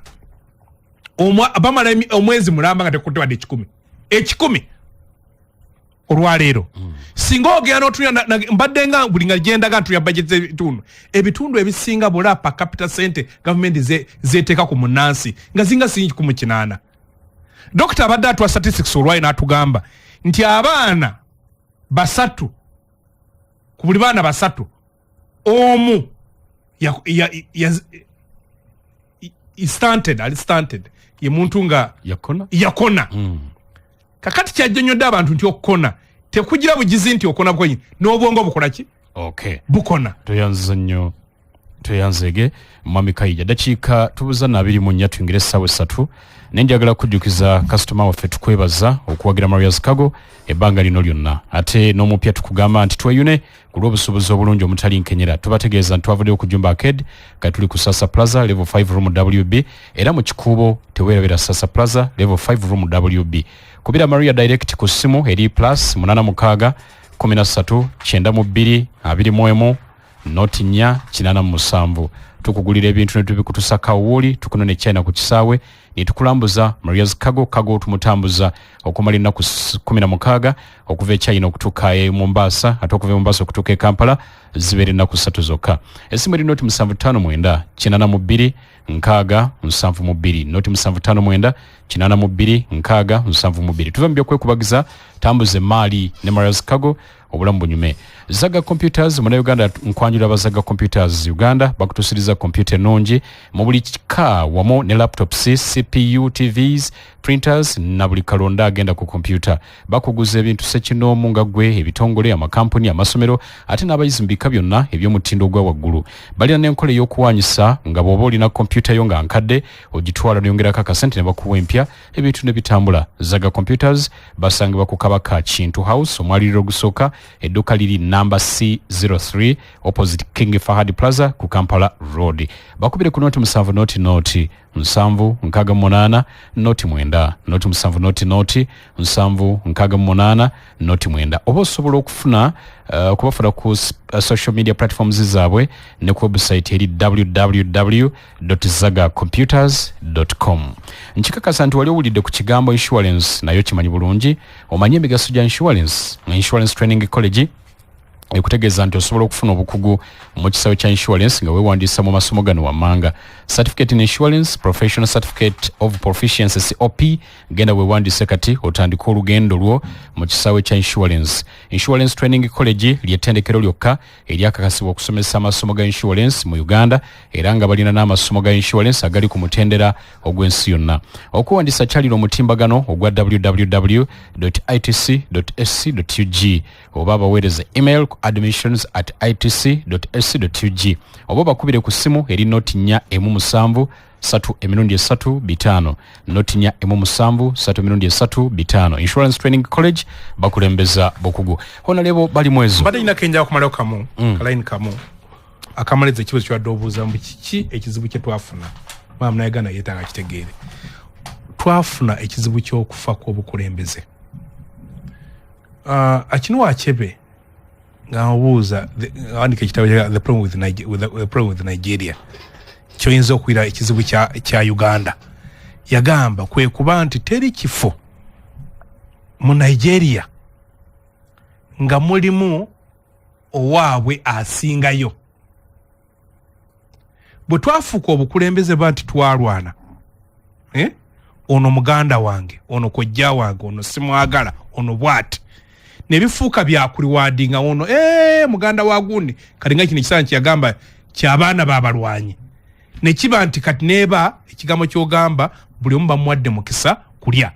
bamala omwezi mulamba nga tekutte wadde 10 olwaleero. Singa ogenda n'otunya mbadde nga buli nga gyendaga ntunya budget ebitundu ebisinga bula per capita cente gavumenti zeteeka ku munnansi nga zinga singi 18. Dokita abadde atuwa statistics olwayo n'atugamba nti abaana 3 ku buli baana 3 omu stunted ye muntu nga yakona. Kakati kyajjonyodde abantu nti okukona tekugira bugizi nti okona bukoni n'obwongo bukola ki bukona toyanzege mwami Kaija dakiika tubuza na 24 tuyingire essaawa 3 nenjagala kujjukiza kasitoma waffe tukwebaza okuwagira Marias Kago ebbanga lino lyonna ate n'omupya tukugamba nti tweyune ku lw'obusuubuzi obulungi omutali nkenyera tubategeeza nti twavudde okujumba Arcade kati tuli ku Sasa Plaza level 5 room WB era mu kikuubo teweerabira Sasa Plaza level 5 room WB kubira Maria direct ku simu eri plus 86 13 92 21 noti 4 87 tukugulira ebintu netubikutusaka wuli tukunone China ku kisaawe nitukulambuza Marias Kago tumutambuza okumala ennaku 16 okuva e China okutuuka Mombasa ate okuva Mombasa okutuuka Kampala zibeera ennaku 3 zokka esimu eri noti 759 82 6 72 noti 759 82 6 72 tuve mu byokwekubagiza tambuze maali ne Marias Kago obulamu bunyume Zaga Computers mu Uganda nkwanjula abazaga Computers Uganda bakutusiriza computer nongi mu buli kika wamo ne laptops CPU TVs printers na buli kalonda agenda ku computer bakuguza ebintu sekinomu nga gwe ebitongole amakampuni amasomero ate n'abayizi mbika byonna eby'omutindo gwa waggulu balina n'enkola y'okuwanyisa nga bw'oba olina computer yo nga nkadde ogitwala n'yongerako akasente ne bakuwa empya ebintu ne bitambula Zaga Computers basangibwa ku Kabaka Kintu House omwaliriro ogusooka edduuka liri number C03 opposite King Fahad Plaza ku Kampala Road bakubire ku noti 7 noti 768 noti 9 noti 7 noti 768 noti 9 oba osobola okufuna kubafuna ku social media platforms zaabwe ne ku website eri www.zagacomputers.com nkikakasa nti wali owulidde ku kigambo insurance nayo kimanyi bulungi omanye emigaso gya insurance training college ekutegeeza nti osobola okufuna obukugu mu kisaawe kya insurance nga weewandiisa mu masomo gano wammanga certificate in insurance professional certificate of proficiency COP genda weewandiise kati otandika olugendo lwo mu kisaawe kya insurance training college ly'ettendekero lyokka eryakakasibwa okusomesa amasomo ga insurance mu Uganda era nga balina n'amasomo ga insurance agali ku mutendera ogw'ensi yonna okuwandiisa kyalira omutimbagano ogwa www.itc.sc.ug oba abaweereza email admissions@itc.sc.ug oba bakubire ku simu eri noti 4 7 3 noti 4 7 3 insurance training college bakulembeza bokugu hona lebo bali mwezo bade ina kenja kumalayo kamu kalaini kamu akamaleza ekibuzo kya obuuza mbu kiki ekizibu kye twafuna maama naye gana yetanga kitegeere twafuna ekizibu ky'okufa kw'obukulembeze akino achebe ngabuuza andika ekitabo the problem with Nigeria kyoyinza okwira ekizibu kya Uganda yagamba kwe kuba nti teri kifo mu Nigeria nga mulimu owaabwe asingayo bwe twafuuka obukulembeze banti twalwana ono muganda wange ono kojja wange ono simwagala ono bwati nebifuuka byakuliwadi nga ono muganda wagundi kalinga kino ekisaanyi kyagamba ky'abaana b'abalwanyi ne kiba nti kati neeba ekigambo ky'ogamba buli omu bamuwadde mukisa kulya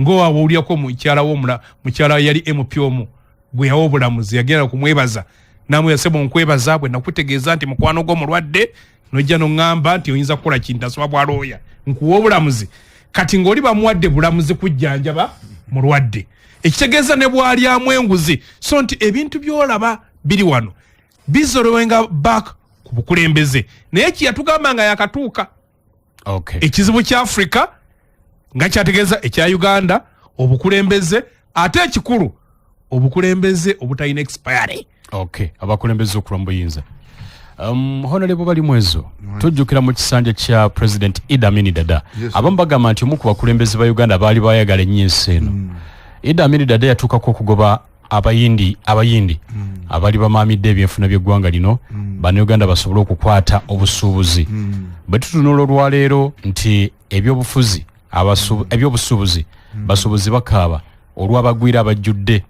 ng'owawulyako mukyala yali MP omu gwe yawa obulamuzi yagenda kumwebaza namweyasebo nkwebaza bwe nakutegeeza nti mukwano gw'omulwadde nojja noŋŋamba nti oyinza kukola kintu asoma bwalooya nkuwa obulamuzi kati ng'oli bamuwadde bulamuzi kujjanjaba mulwadde ekitegeeza ne bwalyamu enguzi so nti ebintu byolaba biri wano bizorowenga back ku bukulembeze naye kiyatugamba nga yakatuuka ekizibu kya Africa nga kyategeeza ekya Uganda obukulembeze ate ekikulu obukulembeze obutalina expiry abakulembeze okulamba oyinza honorable bali mwezo tujjukira mu kisanja kya President Idi Amin Dada abamu bagamba nti omu ku bakulembeze ba Uganda baali bayagala ennyo ensi eno Idi Amin Dada yatuukako okugoba abayindi abali bamaamidde ebyenfuna by'eggwanga lino bano Uganda basobole okukwata obusuubuzi bwe tutunula olwaleero nti ebyobusuubuzi basuubuzi bakaaba olw'abagwira abajjudde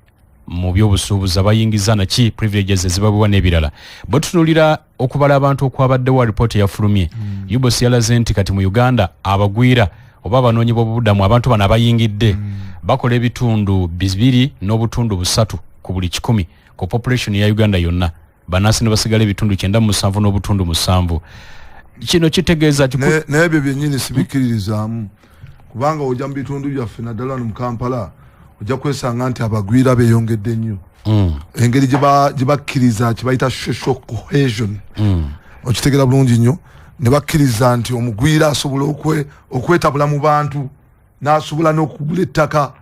mu byobusuubuzi abayingiza naki privileges ezibabwa n'ebirala bwe tutunulira okubala abantu okwabaddewo alipoota yafulumye UBOS yalaze nti kati mu Uganda abagwira oba abanoonyi b'obubudamu abantu bano abayingidde bakola ebitundu 2 n'obutundu 3 ku buli 100 ku population ya Uganda yonna. Bannansi ne basigala ebitundu 97 n'obutundu 7. Kino kitegeeza n'ebyo byennyini sibikkiririzaamu kubanga ojja mu bitundu byaffe naddala mu Kampala ojja kwesanga nti abagwira beeyongedde nnyo. Engeri gye bakkiriza kye bayita social cohesion okitegeera bulungi nnyo ne bakkiriza nti omugwira asobola okwetabula mu bantu n'asobola n'okugula ettaka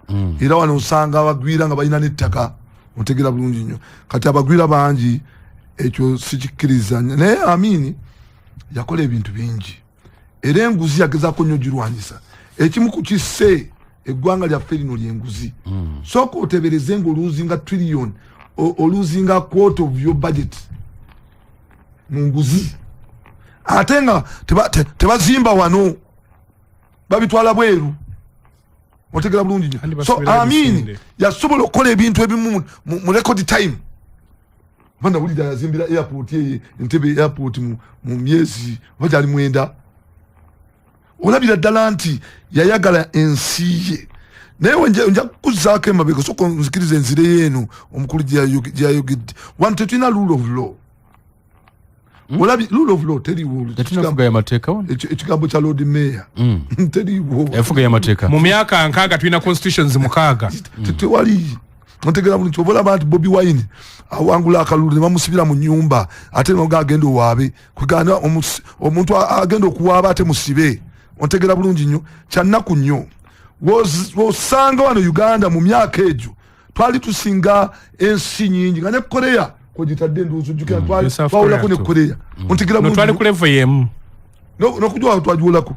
era wano osanga abagwira nga balina n'ettaka otegeera bulungi nnyo. Kati abagwira bangi ekyo sikikkiriza naye Amini yakola ebintu bingi era enguzi yagezaako nnyo girwanyisa. Ekimu ku kisse eggwanga lyaffe lino lyenguzi. Sooka otebereze ng'oluuzinga trillion oluuzinga quarter of your budget mu nguzi ate nga tebazimba wano babitwala bweru otegeera bulungi nnyo. So Amini yasobola okukola ebintu ebimu mu record time. Banda bulida yazimbira airport ye Entebbe airport mu myezi wajali 9. Olabira ddala nti yayagala ensi ye. Naye nja kuzaako emabega soko nzikiriza enzire yeeno omukulu gyayogedde wantu tetulina rule of law. Olabi rule of law teriwo. Tetunafuga y'amateeka wano. Ekigambo kya Lord Mayor teriwo. Efuga y'amateeka. Mu myaka 6 tulina constitutions 6. Tewali. Ontegera bulungi obola abantu Bobi Wine awangula akalulu ne bamusibira mu nyumba ate ngo agenda owabe kugana omuntu agenda okuwaaba ate musibe. Ontegera bulungi nnyo kyannaku nnyo wosanga wano Uganda mu myaka egyo twali tusinga ensi nyingi nga ne Korea kugitadde enduuzo jukira twawulako ne Korea. Ontegera bulungi twali ku level yemu n'okujwa twajiwulako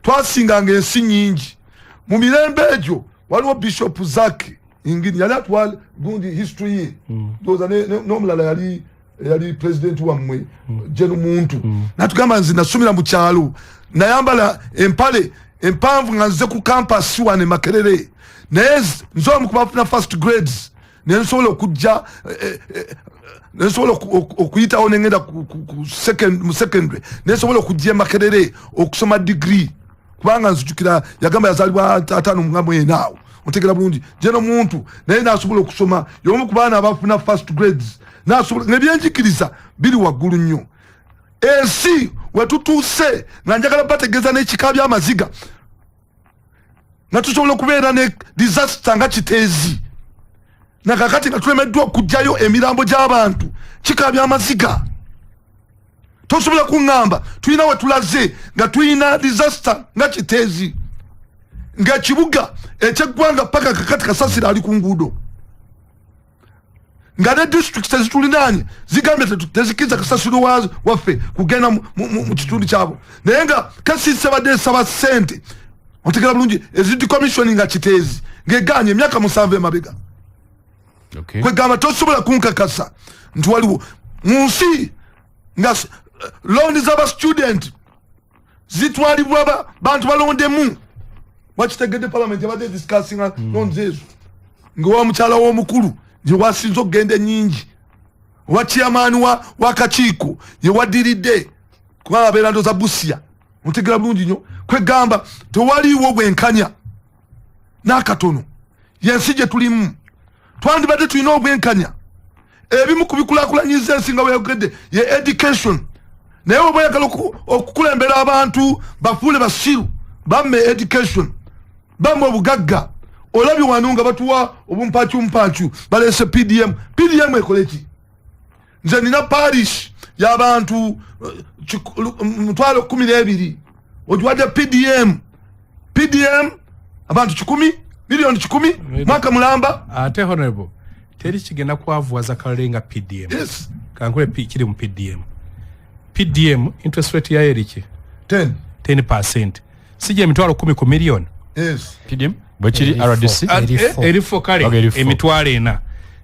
twasinganga ensi nyingi mu mirembe egyo waliwo Bishop Zaki ingini yali atwala gundi history ye doza n'omulala yali president wammwe Jeno Muntu natugamba nzi nasomera mu kyalo nayambala empale empanvu nga nze ku campus wane Makerere naye nzomu kubafuna first grades nensobola okujja nensobola okuyitawo nengenda ku secondary nensobola okujja Makerere okusoma degree kubanga nzijukira yagamba yazalibwa 5 mu naawo. Ontegera bulungi Jeno Muntu naye nasobola okusoma yomu ku baana abafuna first grades nasobola nebyenjikiriza biri waggulu nnyo. Ensi wetutuuse nga njagala bategeeza n'ekika by'amaziga nga tusobola okubeera ne disaster nga Kiteezi na kakati nga tulemeddwa okugjayo emirambo gy'abantu kika by'amaziga. Tosobola kuŋŋamba tulina we tulaze nga tulina disaster nga Kiteezi nga kibuga ekyeggwanga paka kakati kasasira ali ku nguudo nga ne district tezitulinaanye zigambye tezikiza kasasiro waffe kugenda mu kitundu kyabo naye nga kasise badde esaba ssente. Otegera bulungi eziti commission nga Kiteezi ng'eganye emyaka 7 emabega. Kwegamba tosobola kunkakasa nti waliwo mu nsi nga loan z'aba student zitwalibwa bantu balondemu. Wakitegedde parliament yabadde discussing loans ezo ng'owa mukyala w'omukulu gye wasinza okugenda ennyingi owa chairman wa kakiiko ye waddiridde kuba abeera ndoza Busia. Ontegera bulungi nnyo kwegamba tewaliiwo bwenkanya n'akatono yensi gye tulimu twandibadde tulina obwenkanya. Ebimu ku bikulaakulanyiza ensi nga weeyogedde ye education naye oba oyagala okukulembera abantu bafuule basiru bamme education bamme obugagga olabye wano nga batuwa obumpacu baleese PDM ekole ki? Nze nina parish y'abantu 12,000 ogiwadde PDM abantu 10 milioni 10 mwaka mulamba ate honorable teri kigenda kwavuwaza kalerenga PDM. Yes. Kankule kiri mu PDM interest rate yayo eriki 10%. Sije emitwalo 10 ku milioni. Yes. PDM bwekiri RDC erifo kale emitwalo 4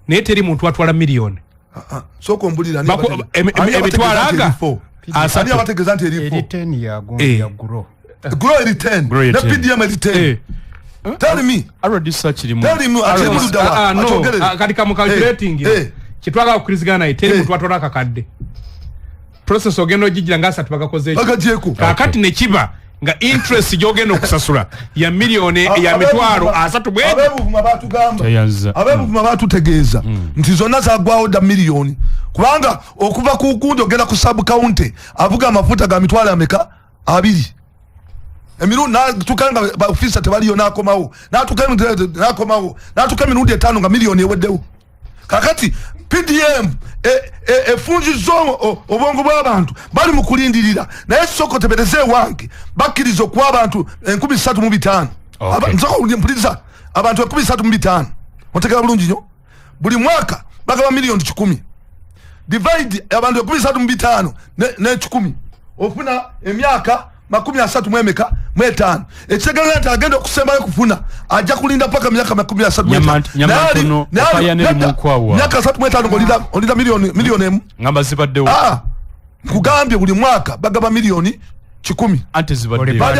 naye teri muntu atwala milioni. Soko mbulira ni emitwalo aga asali abategeza nti erifo 10 ya grow eri 10 na PDM eri 10. Tell me RDC kiri mu tell me katika mu calculating kitwaga okukirizigana iteri muntu atwala akakadde process ogendo jijira ngasa tubagakoze akajeko kakati ne kiba nga interest gyogenda okusasula ya milioni ya mitwalo asatu bwe abebuvuma batutegeeza nti zonna zagwawo da milioni kubanga okuva ku gundi ogenda ku sub county avuga amafuta ga mitwalo ameka 2 emirundi tukanga ba officer tebaliyo nakomawo natuka emirundi 5 nga milioni eweddewo kakati PDM efunjizo obongo bw'abantu bali mu kulindirira naye soko tebereze wange bakkiriza okuwa abantu 13,500 nzoko ulimpuliza abantu 13,500 otegera bulungi nnyo buli mwaka bagaba milioni 10 divide abantu 13,500 ne 10 ofuna emyaka 35 ekitegeeza nti agenda okusembayo kufuna ajja kulinda paka myaka 35 myaka 35 olida milioni emu ngamba zibaddewo kugambye buli mwaka bagaba milioni 10 ante zibaddewo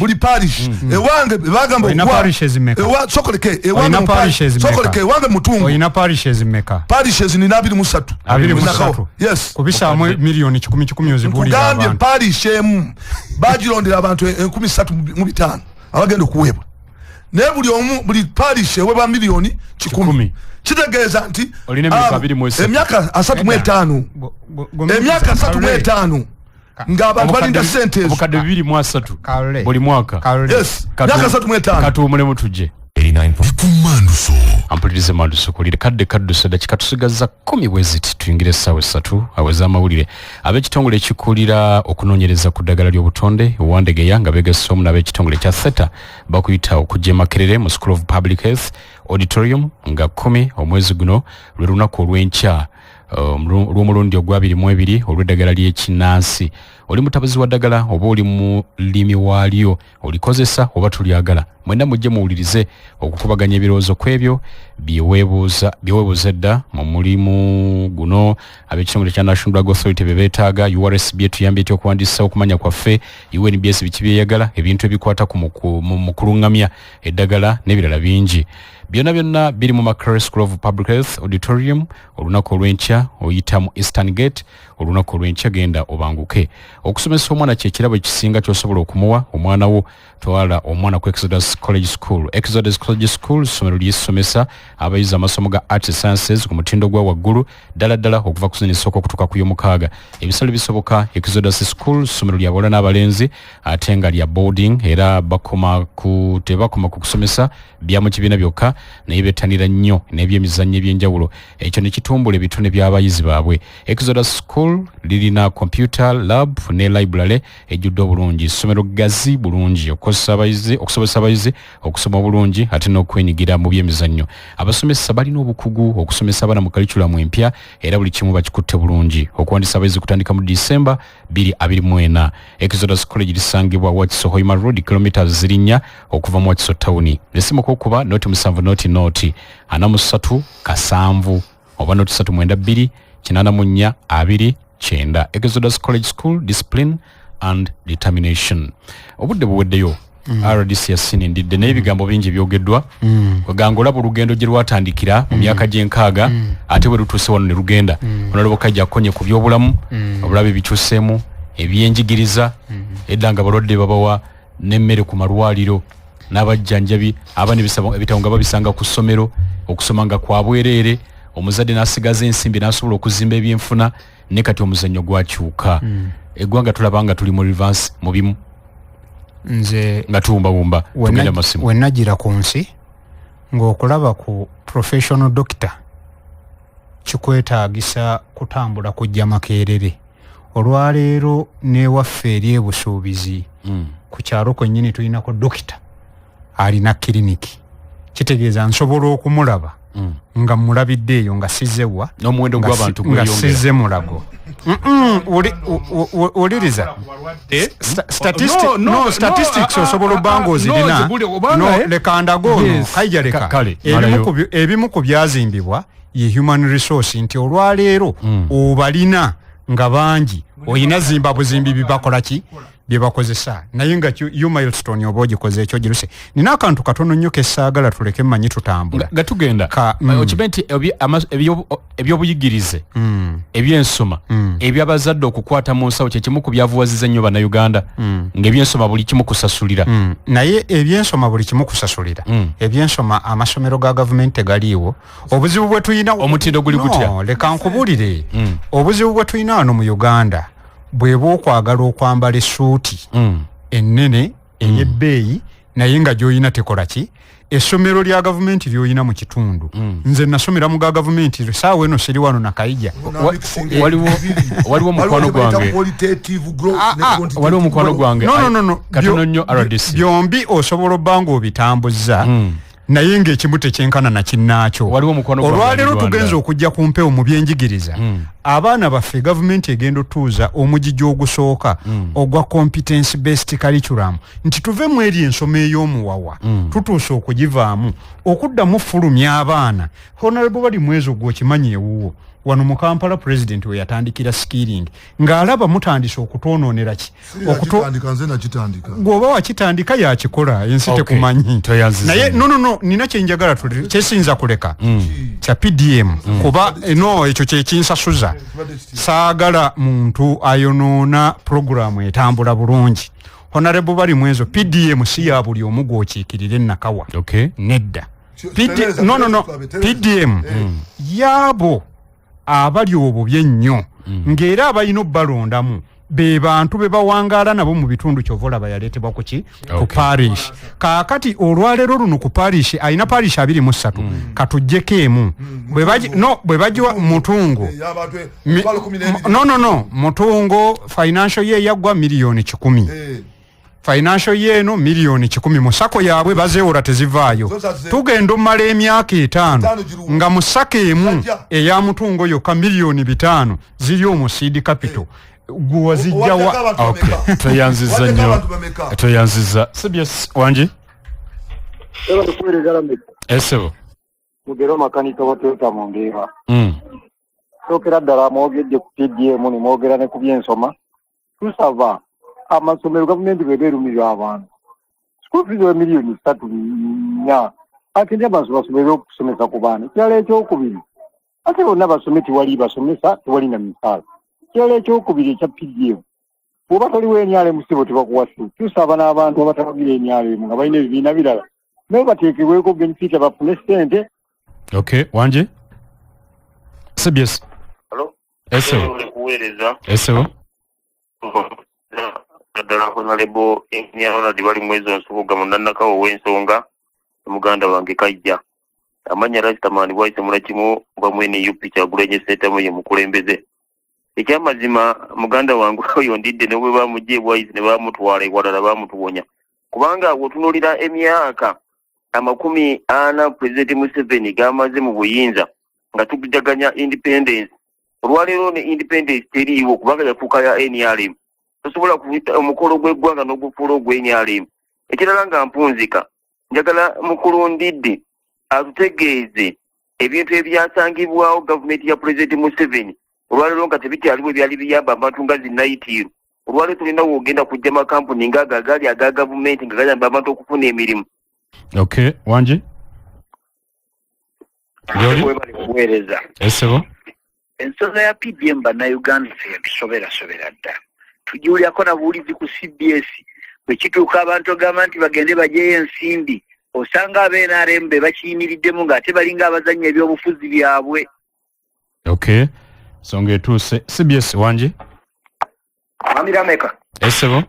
buli parish ewange bagamba sokoleke ewange mutungo oyina parishes meka parishes ni 23 yes kubisamu milioni 10 ozibulira kugambye parish emu bagirondera abantu 13,500 abagenda okuwebwa naye buli parish eweba milioni 10 kitegeeza nti emyaka 35 emyaka 35 nga abantu balinda sente ezo obukadde 2.3 buli mwaka yes myaka 35 katuumule mutuje 89 ampulirize Manduso kulire kadduso dakika tusigaza 10 bweziti tuyingire essaawa 3 aweza amawulire ab'ekitongole ekikulira okunoonyereza ku ddagala ly'obutonde Wandegeya nga begese omu n'ab'ekitongole kya Theta bakuyita okujja Makerere mu School of Public Health Auditorium nga 10 omwezi guno lwe lunaku olw'enkya lw'omulundi ogwa-22 olw'eddagala ly'ekinnansi oli mutabazi wa ddagala oba oli mu lulimi waalyo olikozesa oba tulyagala mwenda mujje muwulirize okukubaganya ebirowoozo ku ebyo byeweebuuza edda mu mulimu guno ab'ekitongole kya National Drug Authority bye beetaaga URSB etuyambye etya okuwandiisa okumanya kwaffe UNBS biki byeyagala ebintu ebikwata mu kulungamya eddagala n'ebirala bingi byonna biri mu Makerere School of Public Health Auditorium olunaku olw'enkya oyita mu Eastern Gate olunaku olw'enkya genda obanguke okusomesa omwana kyekirabo ekisinga ky'osobola okumuwa omwana wo twala omwana ku Exodus College School. Exodus College School ssomero ly'essomesa abayizi amasomo ga Arts and Sciences ku mutindo gwa waggulu ddala okuva ku ssene esooka okutuuka ku y'omukaaga ebisale bisoboka Exodus School ssomero lya bawala n'abalenzi ate nga lya boarding era tebakoma ku kusomesa bya mu kibiina byokka naye bettanira nnyo n'ebyemizannyo eby'enjawulo ekyo ne kitumbula ebitone by'abayizi baabwe. Exodus School lirina computer lab ne library ejjudde obulungi ssomero gazi bulungi okusobozesa abayizi okusoma obulungi ate n'okwenyigira mu byemizannyo abasomesa balina obukugu okusomesa abaana mu curriculum empya era buli kimu bakikutte bulungi okuwandiisa abayizi kutandika mu December 2024. Exodus College lisangibwa Wakiso Hoima Road kilometers 4 okuva mu Wakiso Town nesimu kokuba noti 7 43 kasanvu oba noti 392 84 29. Exodus College School, Discipline and Determination. Obudde buweddeyo RDC yasinindidde n'ebigambo bingi byogeddwa kwegangola bulugendo gye lwatandikira mu myaka gy'enkaaga ate bwe lutuuse wano ne lugenda onaloboka jakonye ku byobulamu obulabe bikyuseemu ebyenjigiriza edda nga balwadde babawa n'emmere ku malwaliro n'abajjanjabi abaana ebitabo nga babisanga ku ssomero okusoma nga kwa bwereere omuzadde n'asigaza ensimbi n'asobola okuzimba ebyenfuna ne kati omuzannyo gwakyuka eggwanga tulaba nga tuli mu reverse mu bimu nze nga tuwumbawumba tugenda masimu wennagira ku nsi ng'okulaba ku professional doctor kikwetaagisa kutambula kujja Makerere olwaleero n'ewaffe eri ebusuubizi ku kyalo kwennyini tulinako dokita alina kiriniki kitegeeza nsobola okumulaba nga mulabidde eyo nga sizzewa n'omuwendo gw'abantu nga sizze mulago oliriza statistics osobola obbanga ozirina leka ndagoono kaija leka ebimu ku byazimbibwa ye human resource nti olwaleero obalina nga bangi oyina zimba buzimbi bibakola ki bye bakozesa naye nga yo milestone oba ogikoze ekyo giruse nina akantu katono nnyo kesaagala tuleke mmanyi tutambula gatugenda okibenti ebyobuyigirize ebyensoma ebyabazadde okukwata mu nsawo kyekimu ku byavuwaziza nnyo bannayuganda ng'ebyensoma buli kimu kusasulira naye ebyensoma buli kimu kusasulira ebyensoma amasomero ga gavumenti tegaliiwo obuzibu bwe tuyina omutindo guli gutya leka nkubuulire obuzibu bwe tuyina wano mu Uganda bweba okwagala okwambala essuuti ennene ey'ebbeeyi naye nga gy'oyina tekola ki essomero lya gavumenti ly'oyina mu kitundu nze nasomera mu ga gavumenti saawa eno siri wano nakayija waliwo mukwano gwange waliwo mukwano gwange katono nnyo RDC byombi osobola obbanga obitambuzza naye ng'ekimu tekyenkana na kinnaakyo olwaleero tugenza okujja ku mpewo mu byenjigiriza abaana baffe gavumenti egenda otuuza omugigi ogusooka ogwa competence based curriculum nti tuve mu eri ensoma ey'omuwawa tutuuse okugivaamu okuddamu fulumya abaana honorable bali mwezi ogw'okimanyi ewuwo wano mu Kampala president we yatandikira skilling ng'alaba mutandise okutwonoonera ki gwoba wakitandika yakikola ensi tekumanyi naye no nina kyenjagala kyesinza kuleka kya PDM kuba ekyo kyekinsasuza saagala muntu ayonoona programu etambula bulungi honorable bali mwezo PDM si ya buli omu gw'okiikirira ennakawa nedda PDM yaabo abali obubi ennyo ng'era abalina obbalondamu be bantu be bawangaala nabo mu bitundu kyovola bayaleetebwa kuki ku parish kaakati olwaleero luno ku parish alina parish 23 katujjeko emu bwe bagiwa mutungo mutungo financial ye yaggwa miliyoni 10 financial yeeno miliyoni 10 mu sako yaabwe bazeewola tezivaayo tugenda omala emyaka 5 nga mu sako emu eya mutungo yokka miliyoni 5 ziri omu seed capital guwazijjawa toyanziza nnyo toyanziza CBS wangi esebo mugero makanika watoyota mu ndeeba sookera ddala mwogedde ku PDM ne mwogera ne ku byensoma tusava amasomero gavumenti bebeerumirwa abantu school fees wa miliyoni 3 ate ndi abantu basobole okusomesa ku baana ekirala ekyokubiri ate bonna basome tewali basomesa tewali na misaala ekirala ekyokubiri ekya PDM bw'oba toliwo enyala musibo tebakuwasi tusaba n'abantu abatabagira enyala emu nga balina ebibiina birala naye bateekebweko benefit bafune ssente wanje CBS esebo ddala honorable engineer bali mwezi onsubuga munannakawo w'ensonga omuganda wange kajja amanya rastamani bwaise mulakimu nga mwene UP Kyagulanyi Ssentamu ye mukulembeze ekyamazima muganda wange oyo ndidde ne bwe bamugye bwaise ne bamutwala ewalala bamutuwonya kubanga wotunuulira emyaka 40 President Museveni gamaze mu buyinza nga tugijaganya independence olwaleero ne independence teriiwo kubanga yafuuka ya NRM tosobola kuyita omukolo gw'eggwanga n'ogufuula ogw'enyalimu ekirala nga mpunzika njagala mukulu ndidde atutegeeze ebintu ebyasangibwawo gavumenti ya President Museveni olwaleero nga tebikyaliwo ebyali biyamba abantu nga zinayitiiro olwaleero tulina wogenda kujja makampuni ngaago agali aga gavumenti nga gayamba abantu okufuna emirimu wanje kuweereza esebo ensonga ya PDM bannayuganda ffe yatusobera dda tujulyako na buulizi ku CBS bwe kituuka abantu ogamba nti bagende bajeyo ensimbi osanga ab'NRM be bakiyimiriddemu ng'ate balinga abazannya ebyobufuzi byabwe songa etuuse CBS wanje Mwamirameka esebo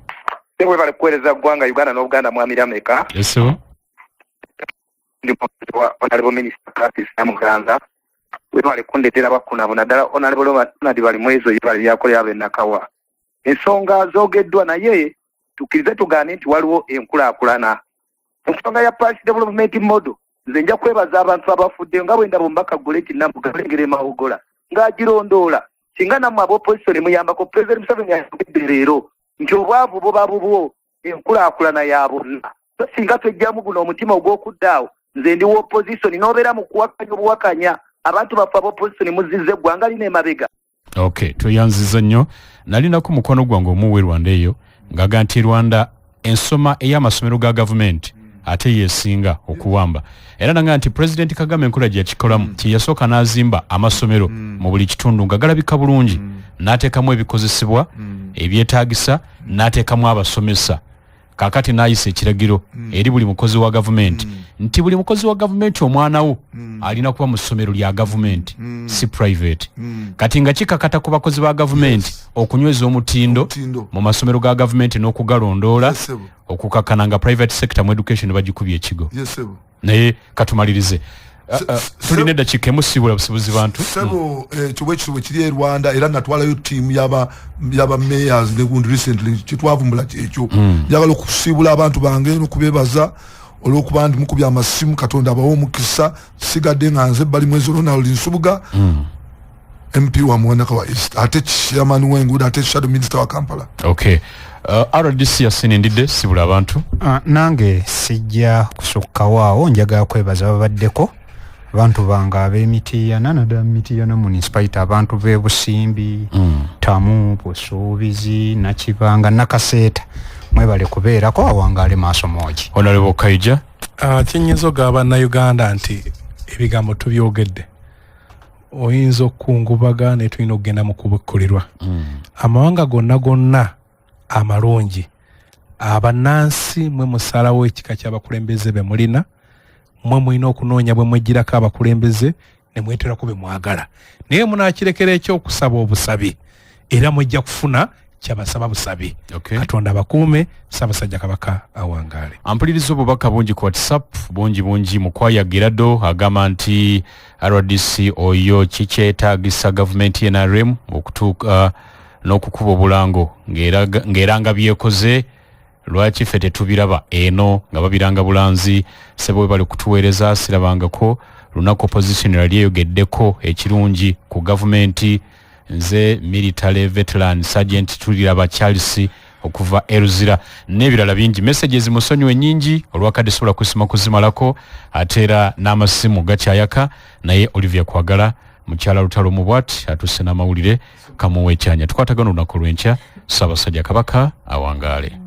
sebwe bali kuweereza ggwanga Uganda n'Obuganda Mwamirameka esebo ndi honorable minister Curtis Namuganza we bali kundetera bakuna naddala honorable bali mwezo bali byakolera ab'ennakawa ensonga zoogeddwa naye tukkirize tugaane nti waliwo enkulaakulana ensonga ya price development model nze nja kwebaza abantu abafudde nga bwe ndaba omubaka Goleti Namugalengere Mawogola ng'agirondoola singa nammwe ab'opposition muyambako President Museveni ayambedde leero nti obwavu buba bubwo enkulaakulana ya bonna so singa twejjamu guno omutima ogw'okuddaawo nze ndi w'opposition n'obeera mu kuwakanya obuwakanya abantu baffe ab'opposition muzizza eggwanga lina emabega tuyanziza nnyo nalinako mukwano gwange omuwe Rwanda eyo ng'agamba nti Rwanda ensoma ey'amasomero ga gavumenti ate yesinga okuwamba. Era nanga nti President Kagame enkola gye yakikolamu yasooka n'azimba amasomero mu buli kitundu nga galabika bulungi, n'ateekamu ebikozesebwa ebyetaagisa, n'ateekamu abasomesa. Kakati n'ayisa ekiragiro eri buli mukozi wa gavumenti nti buli mukozi wa gavumenti omwana wo alina kuba mu ssomero lya gavumenti, si private. Kati nga kikakata ku bakozi ba gavumenti okunyweza omutindo mu masomero ga gavumenti n'okugalondoola, okukakana nga private sector mu education bagikubye ekigo. Naye katumalirize. Tulina eddakiika emu siibula busibuzi bantu. Sebo kiwe kiri e Rwanda era natwalayo tiimu yaba mayors ne gundi recently kitwavumbula kyekyo. Njagala okusiibula abantu bange n'okubeebaza olw'okuba ndi mukubya amasimu, Katonda abawo omukisa, sigadde nga nze bali mwezi Ronald Nsubuga MP wa Muwandaka East, ate chairman w'enguudo, ate shadow minister wa Kampala. Okay. RDC yasinindidde sibula abantu. Nange sijja kusukkawo, njagala kwebaza babaddeko abantu bange ab'Emityana naddala Mityana municipality, abantu b'e Busimbi, Tamu, Busuubizi, Nakibanga, Nakaseeta, mwebale kubeerako awangaale maaso moogi. Honorable Kaija. Kyenyinza ogamba Uganda nti ebigambo tubyogedde oyinza okukungubaga ne tulina okugenda mu kubikkulirwa. Amawanga gonna amalungi abannansi mwe musalawo ekika ky'abakulembeze be mulina, mwe mulina okunoonya bwe mwegirako abakulembeze ne mweterako be mwagala, naye munaakirekera ekyokusaba obusabi era mujja kufuna kyabasaba busabi. Katonda abakuume, Ssaabasajja Kabaka awangaale. Ampuliriza obubaka bungi ku WhatsApp, bungi Mukwaya Girado agamba nti RDC oyo kikyetaagisa gavumenti NRM okutuuka n'okukuba obulango ng'eranga byekoze, lwaki ffe tetubiraba eno nga babiranga bulanzi. Sebo bali kutuweereza sirabangako lunaku opposition yali eyogeddeko ekirungi ku gavumenti. Nze military veteran sergeant tuliraba Charles okuva Eruzira n'ebirala bingi. Messages musonyiwe nnyingi olwakadde sobola kusima kuzimalako, ateera n'amasimu gakyayaka, naye Olivia Kwagala mukyala Lutalo mu bwati atusse n'amawulire kamuwe ekyanya. Tukwatagana olunaku lw'enkya. Ssaabasajja Kabaka awangaale.